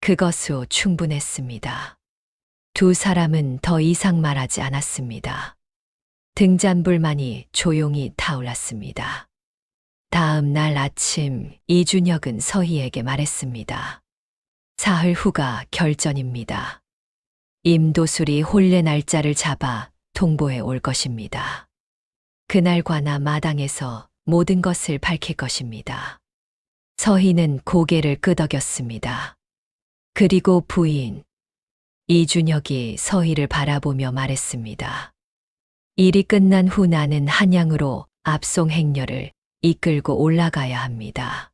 그것으로 충분했습니다. 두 사람은 더 이상 말하지 않았습니다. 등잔불만이 조용히 타올랐습니다. 다음 날 아침 이준혁은 서희에게 말했습니다. 사흘 후가 결전입니다. 임도술이 혼례 날짜를 잡아 통보해 올 것입니다. 그날 관아 마당에서 모든 것을 밝힐 것입니다. 서희는 고개를 끄덕였습니다. 그리고 부인 이준혁이 서희를 바라보며 말했습니다. 일이 끝난 후 나는 한양으로 압송 행렬을 이끌고 올라가야 합니다.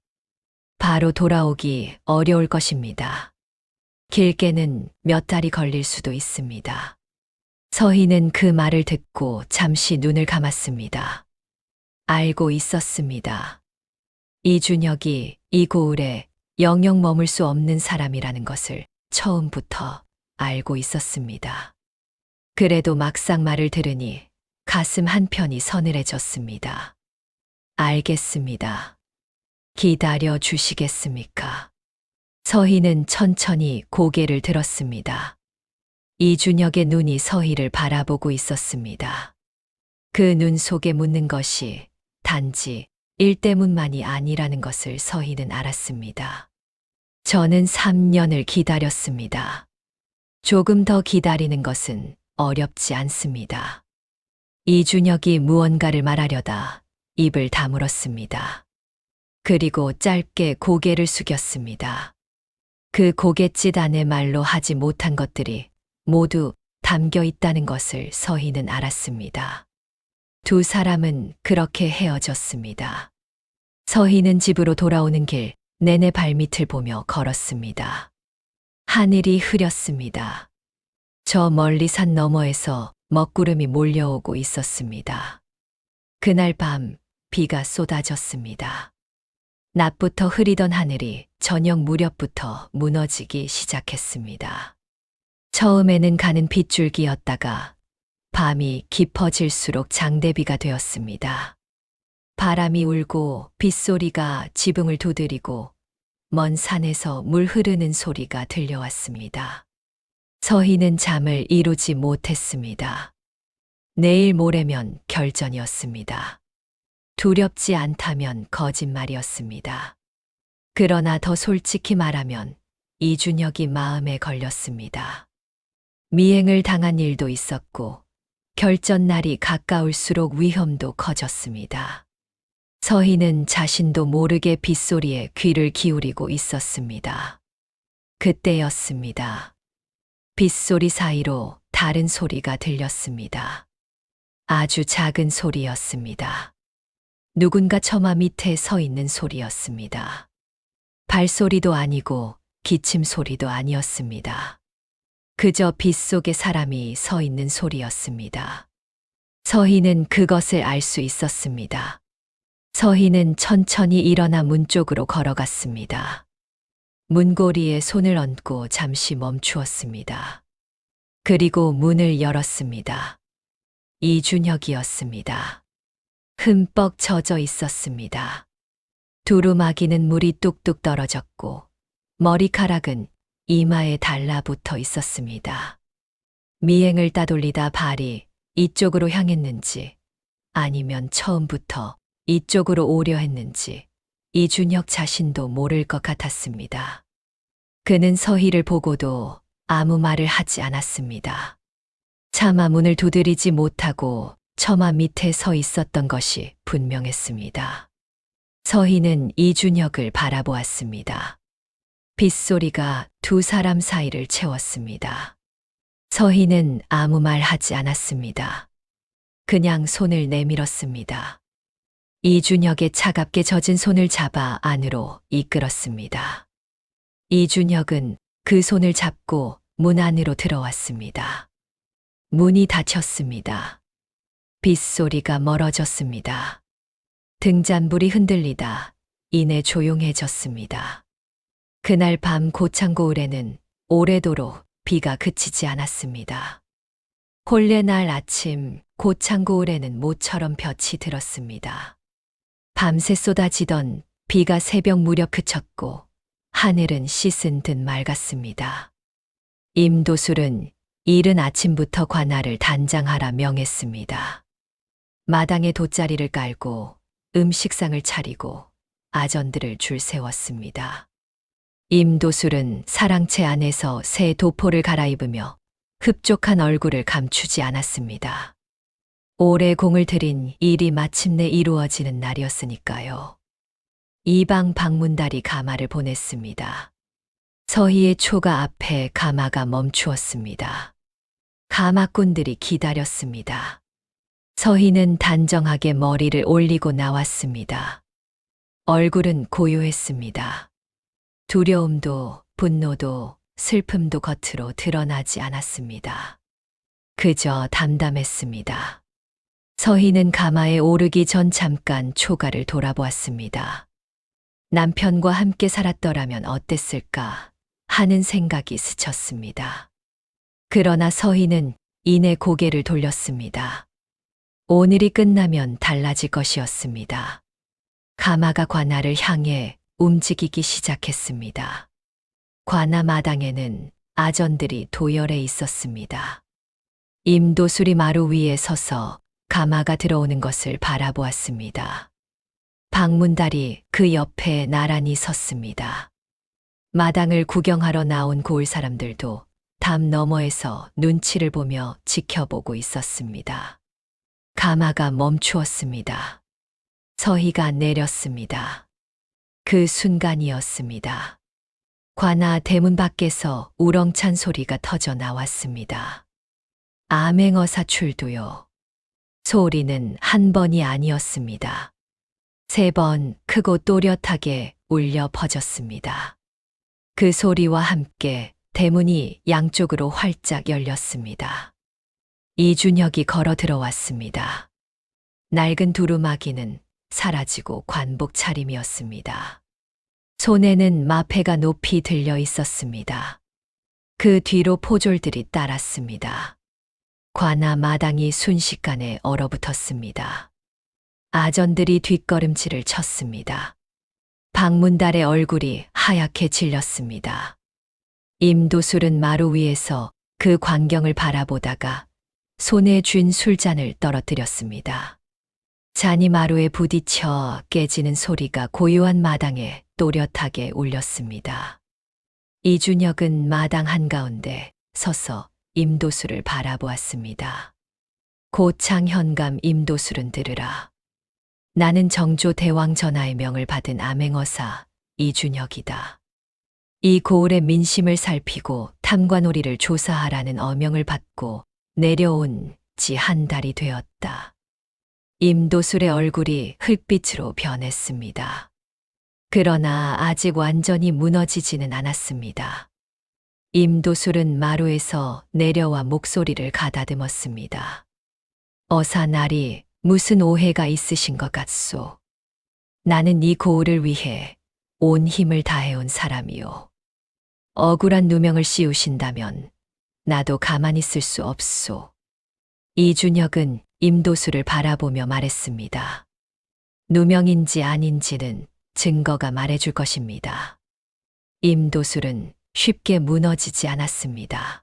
바로 돌아오기 어려울 것입니다. 길게는 몇 달이 걸릴 수도 있습니다. 서희는 그 말을 듣고 잠시 눈을 감았습니다. 알고 있었습니다. 이준혁이 이 고을에 영영 머물 수 없는 사람이라는 것을 처음부터 알고 있었습니다. 그래도 막상 말을 들으니 가슴 한편이 서늘해졌습니다. 알겠습니다. 기다려 주시겠습니까? 서희는 천천히 고개를 들었습니다. 이준혁의 눈이 서희를 바라보고 있었습니다. 그 눈 속에 묻는 것이 단지 일 때문만이 아니라는 것을 서희는 알았습니다. 저는 3년을 기다렸습니다. 조금 더 기다리는 것은 어렵지 않습니다. 이준혁이 무언가를 말하려다 입을 다물었습니다. 그리고 짧게 고개를 숙였습니다. 그 고갯짓 안에 말로 하지 못한 것들이 모두 담겨 있다는 것을 서희는 알았습니다. 두 사람은 그렇게 헤어졌습니다. 서희는 집으로 돌아오는 길 내내 발밑을 보며 걸었습니다. 하늘이 흐렸습니다. 저 멀리 산 너머에서 먹구름이 몰려오고 있었습니다. 그날 밤 비가 쏟아졌습니다. 낮부터 흐리던 하늘이 저녁 무렵부터 무너지기 시작했습니다. 처음에는 가는 빗줄기였다가 밤이 깊어질수록 장대비가 되었습니다. 바람이 울고 빗소리가 지붕을 두드리고 먼 산에서 물 흐르는 소리가 들려왔습니다. 서희는 잠을 이루지 못했습니다. 내일 모레면 결전이었습니다. 두렵지 않다면 거짓말이었습니다. 그러나 더 솔직히 말하면 이준혁이 마음에 걸렸습니다. 미행을 당한 일도 있었고 결전 날이 가까울수록 위험도 커졌습니다. 서희는 자신도 모르게 빗소리에 귀를 기울이고 있었습니다. 그때였습니다. 빗소리 사이로 다른 소리가 들렸습니다. 아주 작은 소리였습니다. 누군가 처마 밑에 서 있는 소리였습니다. 발소리도 아니고 기침 소리도 아니었습니다. 그저 빗속에 사람이 서 있는 소리였습니다. 서희는 그것을 알 수 있었습니다. 서희는 천천히 일어나 문 쪽으로 걸어갔습니다. 문고리에 손을 얹고 잠시 멈추었습니다. 그리고 문을 열었습니다. 이준혁이었습니다. 흠뻑 젖어 있었습니다. 두루마기는 물이 뚝뚝 떨어졌고 머리카락은 이마에 달라붙어 있었습니다. 미행을 따돌리다 발이 이쪽으로 향했는지 아니면 처음부터 이쪽으로 오려 했는지 이준혁 자신도 모를 것 같았습니다. 그는 서희를 보고도 아무 말을 하지 않았습니다. 차마 문을 두드리지 못하고 처마 밑에 서 있었던 것이 분명했습니다. 서희는 이준혁을 바라보았습니다. 빗소리가 두 사람 사이를 채웠습니다. 서희는 아무 말 하지 않았습니다. 그냥 손을 내밀었습니다. 이준혁의 차갑게 젖은 손을 잡아 안으로 이끌었습니다. 이준혁은 그 손을 잡고 문 안으로 들어왔습니다. 문이 닫혔습니다. 빗소리가 멀어졌습니다. 등잔불이 흔들리다 이내 조용해졌습니다. 그날 밤 고창고을에는 오래도록 비가 그치지 않았습니다. 본래 날 아침 고창고을에는 모처럼 볕이 들었습니다. 밤새 쏟아지던 비가 새벽 무렵 그쳤고 하늘은 씻은 듯 맑았습니다. 임도술은 이른 아침부터 관아를 단장하라 명했습니다. 마당에 돗자리를 깔고 음식상을 차리고 아전들을 줄 세웠습니다. 임도술은 사랑채 안에서 새 도포를 갈아입으며 흡족한 얼굴을 감추지 않았습니다. 오래 공을 들인 일이 마침내 이루어지는 날이었으니까요. 이방 방문달이 가마를 보냈습니다. 서희의 초가 앞에 가마가 멈추었습니다. 가마꾼들이 기다렸습니다. 서희는 단정하게 머리를 올리고 나왔습니다. 얼굴은 고요했습니다. 두려움도 분노도 슬픔도 겉으로 드러나지 않았습니다. 그저 담담했습니다. 서희는 가마에 오르기 전 잠깐 초가를 돌아보았습니다. 남편과 함께 살았더라면 어땠을까 하는 생각이 스쳤습니다. 그러나 서희는 이내 고개를 돌렸습니다. 오늘이 끝나면 달라질 것이었습니다. 가마가 관아를 향해 움직이기 시작했습니다. 관아 마당에는 아전들이 도열해 있었습니다. 임도술이 마루 위에 서서 가마가 들어오는 것을 바라보았습니다. 방문달이 그 옆에 나란히 섰습니다. 마당을 구경하러 나온 고을 사람들도 담 너머에서 눈치를 보며 지켜보고 있었습니다. 가마가 멈추었습니다. 서희가 내렸습니다. 그 순간이었습니다. 관아 대문 밖에서 우렁찬 소리가 터져 나왔습니다. 암행어사 출두요. 소리는 한 번이 아니었습니다. 3번 크고 또렷하게 울려 퍼졌습니다. 그 소리와 함께 대문이 양쪽으로 활짝 열렸습니다. 이준혁이 걸어 들어왔습니다. 낡은 두루마기는 사라지고 관복 차림이었습니다. 손에는 마패가 높이 들려 있었습니다. 그 뒤로 포졸들이 따랐습니다. 관아 마당이 순식간에 얼어붙었습니다. 아전들이 뒷걸음질을 쳤습니다. 방문달의 얼굴이 하얗게 질렸습니다. 임도술은 마루 위에서 그 광경을 바라보다가 손에 쥔 술잔을 떨어뜨렸습니다. 잔이 마루에 부딪혀 깨지는 소리가 고요한 마당에 또렷하게 울렸습니다. 이준혁은 마당 한가운데 서서 임도술을 바라보았습니다. 고창 현감 임도술은 들으라. 나는 정조 대왕 전하의 명을 받은 암행어사 이준혁이다. 이 고을의 민심을 살피고 탐관오리를 조사하라는 어명을 받고 내려온 지 한 달이 되었다. 임도술의 얼굴이 흙빛으로 변했습니다. 그러나 아직 완전히 무너지지는 않았습니다. 임도술은 마루에서 내려와 목소리를 가다듬었습니다. 어사나리 무슨 오해가 있으신 것 같소. 나는 이 고을을 위해 온 힘을 다해온 사람이요. 억울한 누명을 씌우신다면 나도 가만히 있을 수 없소. 이준혁은 임도술을 바라보며 말했습니다. 누명인지 아닌지는 증거가 말해줄 것입니다. 임도술은 쉽게 무너지지 않았습니다.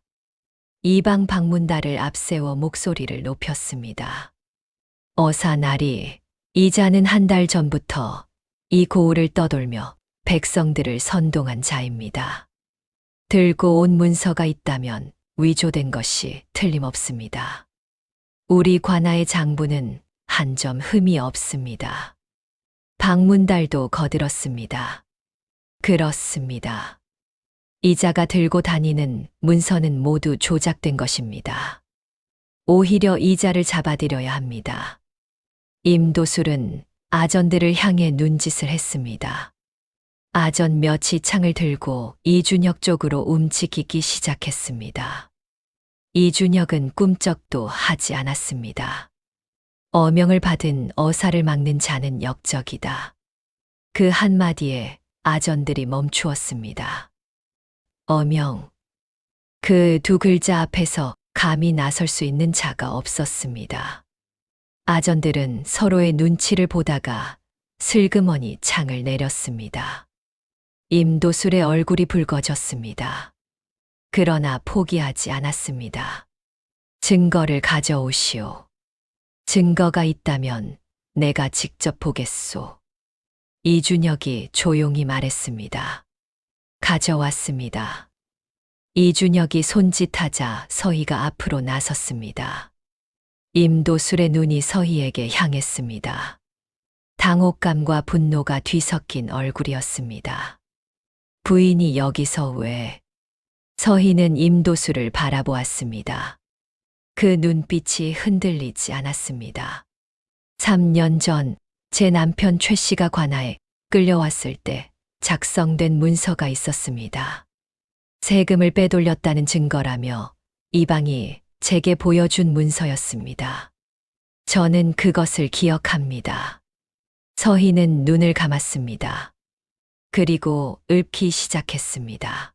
이방 방문달을 앞세워 목소리를 높였습니다. 어사나리, 이 자는 한 달 전부터 이 고을을 떠돌며 백성들을 선동한 자입니다. 들고 온 문서가 있다면 위조된 것이 틀림없습니다. 우리 관아의 장부는 한 점 흠이 없습니다. 방문달도 거들었습니다. 그렇습니다. 이자가 들고 다니는 문서는 모두 조작된 것입니다. 오히려 이자를 잡아들여야 합니다. 임도술은 아전들을 향해 눈짓을 했습니다. 아전 몇이 창을 들고 이준혁 쪽으로 움직이기 시작했습니다. 이준혁은 꿈쩍도 하지 않았습니다. 어명을 받은 어사를 막는 자는 역적이다. 그 한마디에 아전들이 멈추었습니다. 어명. 그 두 글자 앞에서 감히 나설 수 있는 자가 없었습니다. 아전들은 서로의 눈치를 보다가 슬그머니 창을 내렸습니다. 임도술의 얼굴이 붉어졌습니다. 그러나 포기하지 않았습니다. 증거를 가져오시오. 증거가 있다면 내가 직접 보겠소. 이준혁이 조용히 말했습니다. 가져왔습니다. 이준혁이 손짓하자 서희가 앞으로 나섰습니다. 임도술의 눈이 서희에게 향했습니다. 당혹감과 분노가 뒤섞인 얼굴이었습니다. 부인이 여기서 왜? 서희는 임도술을 바라보았습니다. 그 눈빛이 흔들리지 않았습니다. 3년 전 제 남편 최 씨가 관아에 끌려왔을 때 작성된 문서가 있었습니다. 세금을 빼돌렸다는 증거라며 이방이 제게 보여준 문서였습니다. 저는 그것을 기억합니다. 서희는 눈을 감았습니다. 그리고 읊기 시작했습니다.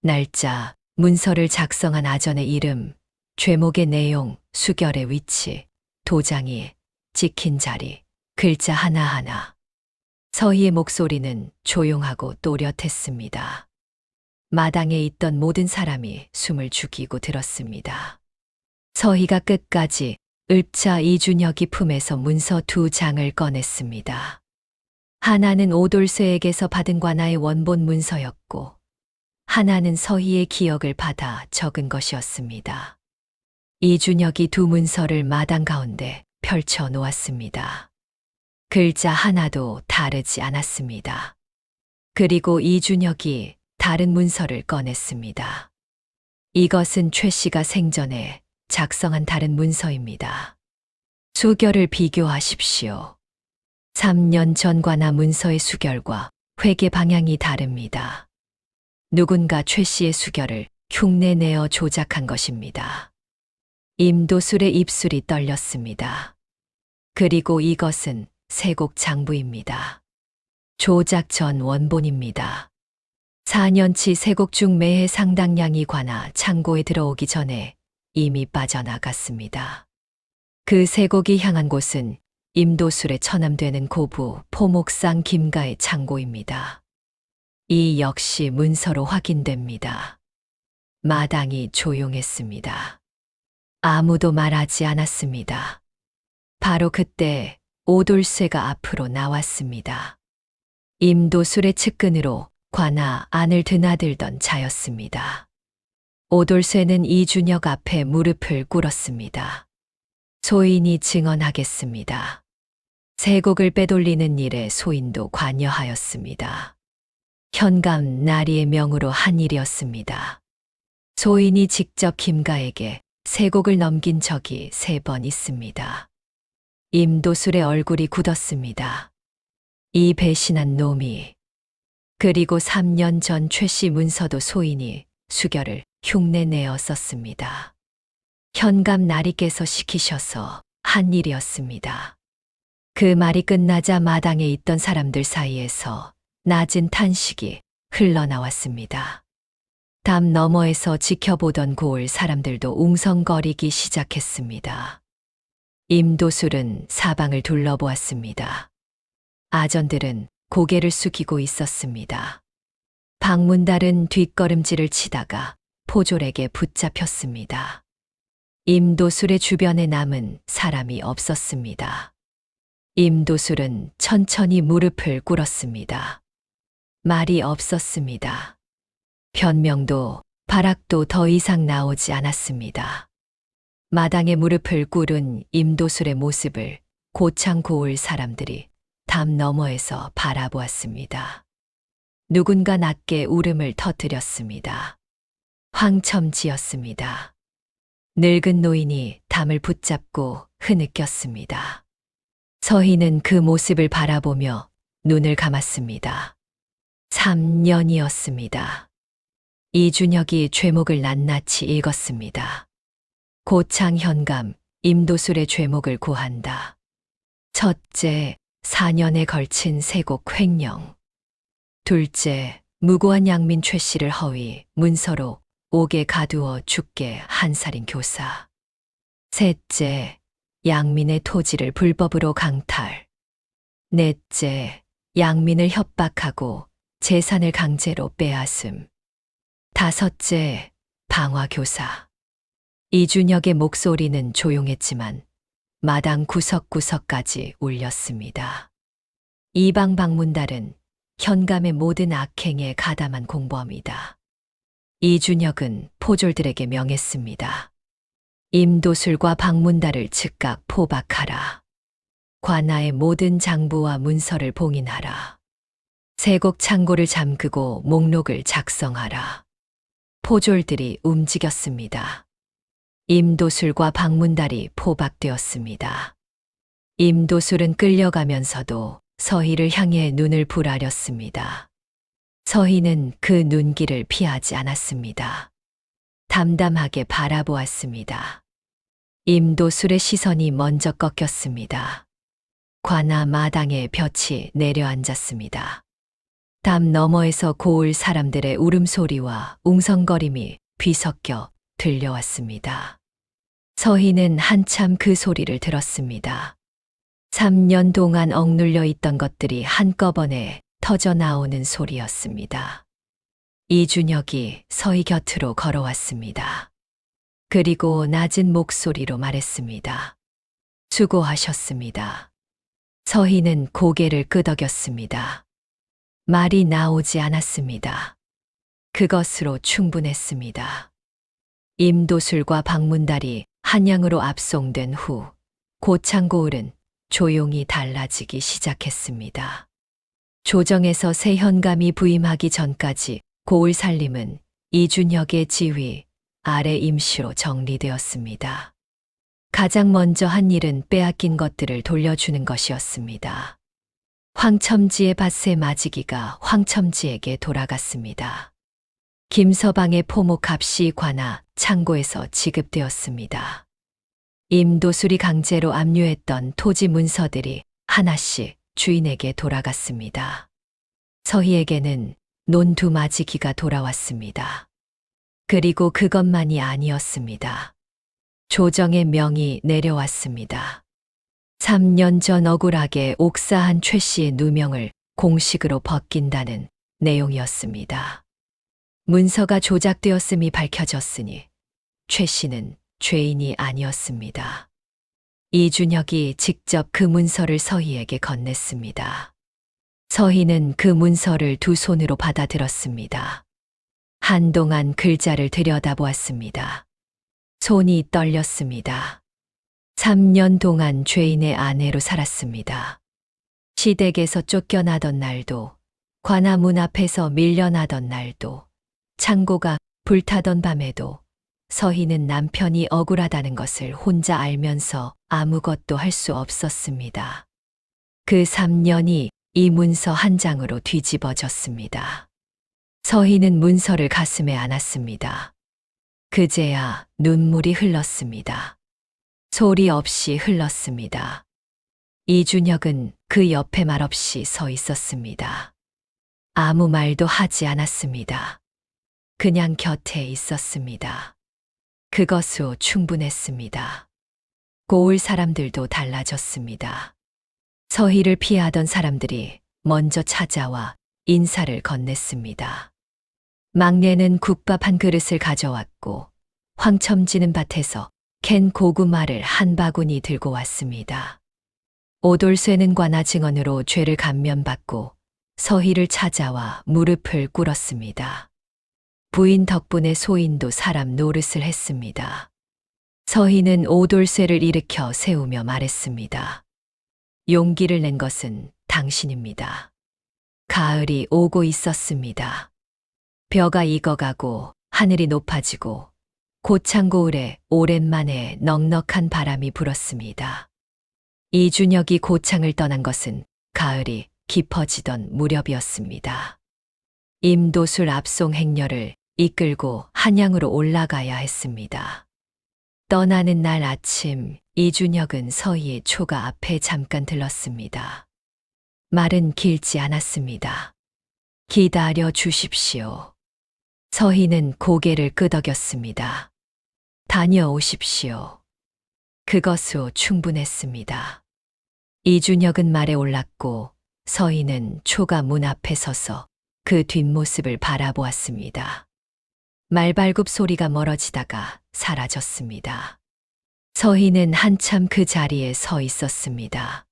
날짜, 문서를 작성한 아전의 이름, 죄목의 내용, 수결의 위치, 도장이 찍힌 자리, 글자 하나하나. 서희의 목소리는 조용하고 또렷했습니다. 마당에 있던 모든 사람이 숨을 죽이고 들었습니다. 서희가 끝까지 읊자 이준혁이 품에서 문서 2장을 꺼냈습니다. 하나는 오돌쇠에게서 받은 관아의 원본 문서였고, 하나는 서희의 기억을 받아 적은 것이었습니다. 이준혁이 2 문서를 마당 가운데 펼쳐 놓았습니다. 글자 하나도 다르지 않았습니다. 그리고 이준혁이 다른 문서를 꺼냈습니다. 이것은 최 씨가 생전에 작성한 다른 문서입니다. 수결을 비교하십시오. 3년 전 관아 문서의 수결과 회계 방향이 다릅니다. 누군가 최 씨의 수결을 흉내내어 조작한 것입니다. 임도술의 입술이 떨렸습니다. 그리고 이것은 세곡 장부입니다. 조작 전 원본입니다. 4년치 세곡 중 매해 상당량이 관아 창고에 들어오기 전에 이미 빠져나갔습니다. 그 세곡이 향한 곳은 임도술에 처남되는 고부 포목상 김가의 창고입니다. 이 역시 문서로 확인됩니다. 마당이 조용했습니다. 아무도 말하지 않았습니다. 바로 그때 오돌쇠가 앞으로 나왔습니다. 임도술의 측근으로 관아 안을 드나들던 자였습니다. 오돌쇠는 이준혁 앞에 무릎을 꿇었습니다. 소인이 증언하겠습니다. 세곡을 빼돌리는 일에 소인도 관여하였습니다. 현감 나리의 명으로 한 일이었습니다. 소인이 직접 김가에게 세곡을 넘긴 적이 3번 있습니다. 임도술의 얼굴이 굳었습니다. 이 배신한 놈이. 그리고 3년 전 최 씨 문서도 소인이 수결을 흉내내어 썼습니다. 현감 나리께서 시키셔서 한 일이었습니다. 그 말이 끝나자 마당에 있던 사람들 사이에서 낮은 탄식이 흘러나왔습니다. 담 너머에서 지켜보던 고을 사람들도 웅성거리기 시작했습니다. 임도술은 사방을 둘러보았습니다. 아전들은 고개를 숙이고 있었습니다. 방문달은 뒷걸음질을 치다가 포졸에게 붙잡혔습니다. 임도술의 주변에 남은 사람이 없었습니다. 임도술은 천천히 무릎을 꿇었습니다. 말이 없었습니다. 변명도 발악도 더 이상 나오지 않았습니다. 마당에 무릎을 꿇은 임도술의 모습을 고창 고을 사람들이 담 너머에서 바라보았습니다. 누군가 낮게 울음을 터뜨렸습니다. 황첨지었습니다. 늙은 노인이 담을 붙잡고 흐느꼈습니다. 서희는 그 모습을 바라보며 눈을 감았습니다. 3년이었습니다. 이준혁이 죄목을 낱낱이 읽었습니다. 고창 현감 임도술의 죄목을 고한다. 첫째, 4년에 걸친 세곡 횡령. 둘째, 무고한 양민 최 씨를 허위 문서로 옥에 가두어 죽게 한 살인 교사. 셋째, 양민의 토지를 불법으로 강탈. 넷째, 양민을 협박하고 재산을 강제로 빼앗음. 다섯째, 방화교사. 이준혁의 목소리는 조용했지만 마당 구석구석까지 울렸습니다. 이방 방문달은 현감의 모든 악행에 가담한 공범이다. 이준혁은 포졸들에게 명했습니다. 임도술과 박문달을 즉각 포박하라. 관아의 모든 장부와 문서를 봉인하라. 세곡 창고를 잠그고 목록을 작성하라. 포졸들이 움직였습니다. 임도술과 박문달이 포박되었습니다. 임도술은 끌려가면서도 서희를 향해 눈을 부라렸습니다. 서희는 그 눈길을 피하지 않았습니다. 담담하게 바라보았습니다. 임도술의 시선이 먼저 꺾였습니다. 관아 마당에 볕이 내려앉았습니다. 담 너머에서 고을 사람들의 울음소리와 웅성거림이 뒤섞여 들려왔습니다. 서희는 한참 그 소리를 들었습니다. 3년 동안 억눌려 있던 것들이 한꺼번에 터져 나오는 소리였습니다. 이준혁이 서희 곁으로 걸어왔습니다. 그리고 낮은 목소리로 말했습니다. 수고하셨습니다. 서희는 고개를 끄덕였습니다. 말이 나오지 않았습니다. 그것으로 충분했습니다. 임도술과 박문달이 한양으로 압송된 후 고창고을은 조용히 달라지기 시작했습니다. 조정에서 새 현감이 부임하기 전까지 고을 살림은 이준혁의 지휘 아래 임시로 정리되었습니다. 가장 먼저 한 일은 빼앗긴 것들을 돌려주는 것이었습니다. 황첨지의 밭의 마지기가 황첨지에게 돌아갔습니다. 김서방의 포목값이 관아 창고에서 지급되었습니다. 임도술이 강제로 압류했던 토지 문서들이 하나씩 주인에게 돌아갔습니다. 서희에게는 논 2마지기가 돌아왔습니다. 그리고 그것만이 아니었습니다. 조정의 명이 내려왔습니다. 3년 전 억울하게 옥사한 최 씨의 누명을 공식으로 벗긴다는 내용이었습니다. 문서가 조작되었음이 밝혀졌으니 최 씨는 죄인이 아니었습니다. 이준혁이 직접 그 문서를 서희에게 건넸습니다. 서희는 그 문서를 2손으로 받아들었습니다. 한동안 글자를 들여다보았습니다. 손이 떨렸습니다. 3년 동안 죄인의 아내로 살았습니다. 시댁에서 쫓겨나던 날도, 관아 문 앞에서 밀려나던 날도, 창고가 불타던 밤에도 서희는 남편이 억울하다는 것을 혼자 알면서 아무것도 할 수 없었습니다. 그 3년이 이 문서 한 장으로 뒤집어졌습니다. 서희는 문서를 가슴에 안았습니다. 그제야 눈물이 흘렀습니다. 소리 없이 흘렀습니다. 이준혁은 그 옆에 말없이 서 있었습니다. 아무 말도 하지 않았습니다. 그냥 곁에 있었습니다. 그것으로 충분했습니다. 고을 사람들도 달라졌습니다. 서희를 피하던 사람들이 먼저 찾아와 인사를 건넸습니다. 막내는 국밥 한 그릇을 가져왔고 황첨지는 밭에서 캔 고구마를 한 바구니 들고 왔습니다. 오돌쇠는 관아 증언으로 죄를 감면받고 서희를 찾아와 무릎을 꿇었습니다. 부인 덕분에 소인도 사람 노릇을 했습니다. 서희는 오돌쇠를 일으켜 세우며 말했습니다. 용기를 낸 것은 당신입니다. 가을이 오고 있었습니다. 벼가 익어가고 하늘이 높아지고 고창고을에 오랜만에 넉넉한 바람이 불었습니다. 이준혁이 고창을 떠난 것은 가을이 깊어지던 무렵이었습니다. 임도술 압송 행렬을 이끌고 한양으로 올라가야 했습니다. 떠나는 날 아침 이준혁은 서희의 초가 앞에 잠깐 들렀습니다. 말은 길지 않았습니다. 기다려 주십시오. 서희는 고개를 끄덕였습니다. 다녀오십시오. 그것으로 충분했습니다. 이준혁은 말에 올랐고 서희는 초가 문 앞에 서서 그 뒷모습을 바라보았습니다. 말발굽 소리가 멀어지다가 사라졌습니다. 서희는 한참 그 자리에 서 있었습니다.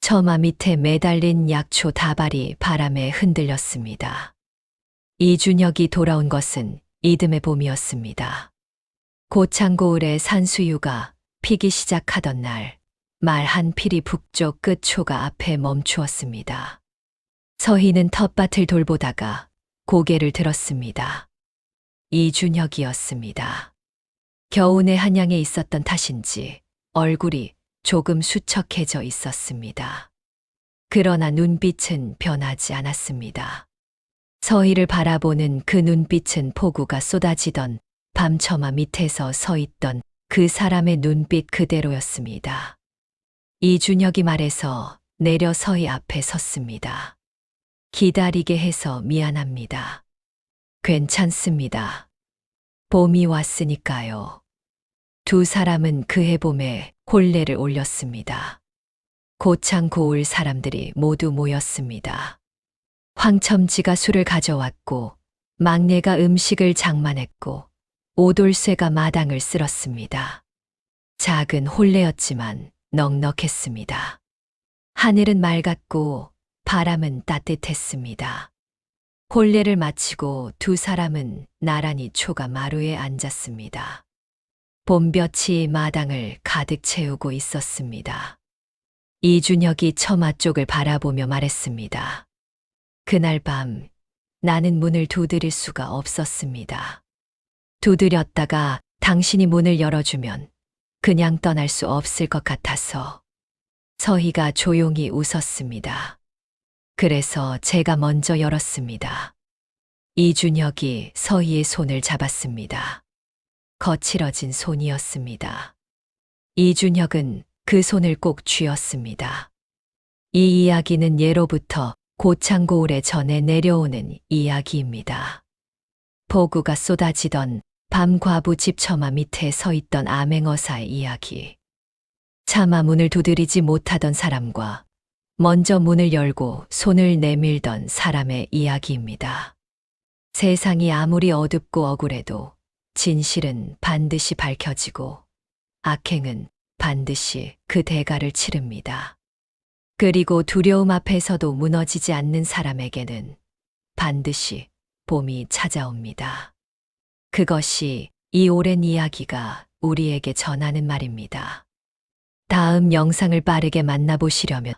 처마 밑에 매달린 약초 다발이 바람에 흔들렸습니다. 이준혁이 돌아온 것은 이듬해 봄이었습니다. 고창고을의 산수유가 피기 시작하던 날, 말 한 필이 북쪽 끝 초가 앞에 멈추었습니다. 서희는 텃밭을 돌보다가 고개를 들었습니다. 이준혁이었습니다. 겨우내 한양에 있었던 탓인지 얼굴이 조금 수척해져 있었습니다. 그러나 눈빛은 변하지 않았습니다. 서희를 바라보는 그 눈빛은 폭우가 쏟아지던 밤처마 밑에서 서 있던 그 사람의 눈빛 그대로였습니다. 이준혁이 말해서 내려 서희 앞에 섰습니다. 기다리게 해서 미안합니다. 괜찮습니다. 봄이 왔으니까요. 두 사람은 그해 봄에 혼례를 올렸습니다. 고창 고을 사람들이 모두 모였습니다. 황첨지가 술을 가져왔고 막내가 음식을 장만했고 오돌쇠가 마당을 쓸었습니다. 작은 혼례였지만 넉넉했습니다. 하늘은 맑았고 바람은 따뜻했습니다. 혼례를 마치고 두 사람은 나란히 초가 마루에 앉았습니다. 봄볕이 마당을 가득 채우고 있었습니다. 이준혁이 처마 쪽을 바라보며 말했습니다. 그날 밤 나는 문을 두드릴 수가 없었습니다. 두드렸다가 당신이 문을 열어주면 그냥 떠날 수 없을 것 같아서. 서희가 조용히 웃었습니다. 그래서 제가 먼저 열었습니다. 이준혁이 서희의 손을 잡았습니다. 거칠어진 손이었습니다. 이준혁은 그 손을 꼭 쥐었습니다. 이 이야기는 예로부터 고창고을에 전해 내려오는 이야기입니다. 폭우가 쏟아지던 밤 과부 집 처마 밑에 서 있던 암행어사의 이야기. 차마 문을 두드리지 못하던 사람과 먼저 문을 열고 손을 내밀던 사람의 이야기입니다. 세상이 아무리 어둡고 억울해도 진실은 반드시 밝혀지고 악행은 반드시 그 대가를 치릅니다. 그리고 두려움 앞에서도 무너지지 않는 사람에게는 반드시 봄이 찾아옵니다. 그것이 이 오랜 이야기가 우리에게 전하는 말입니다. 다음 영상을 빠르게 만나보시려면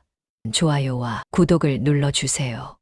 좋아요와 구독을 눌러주세요.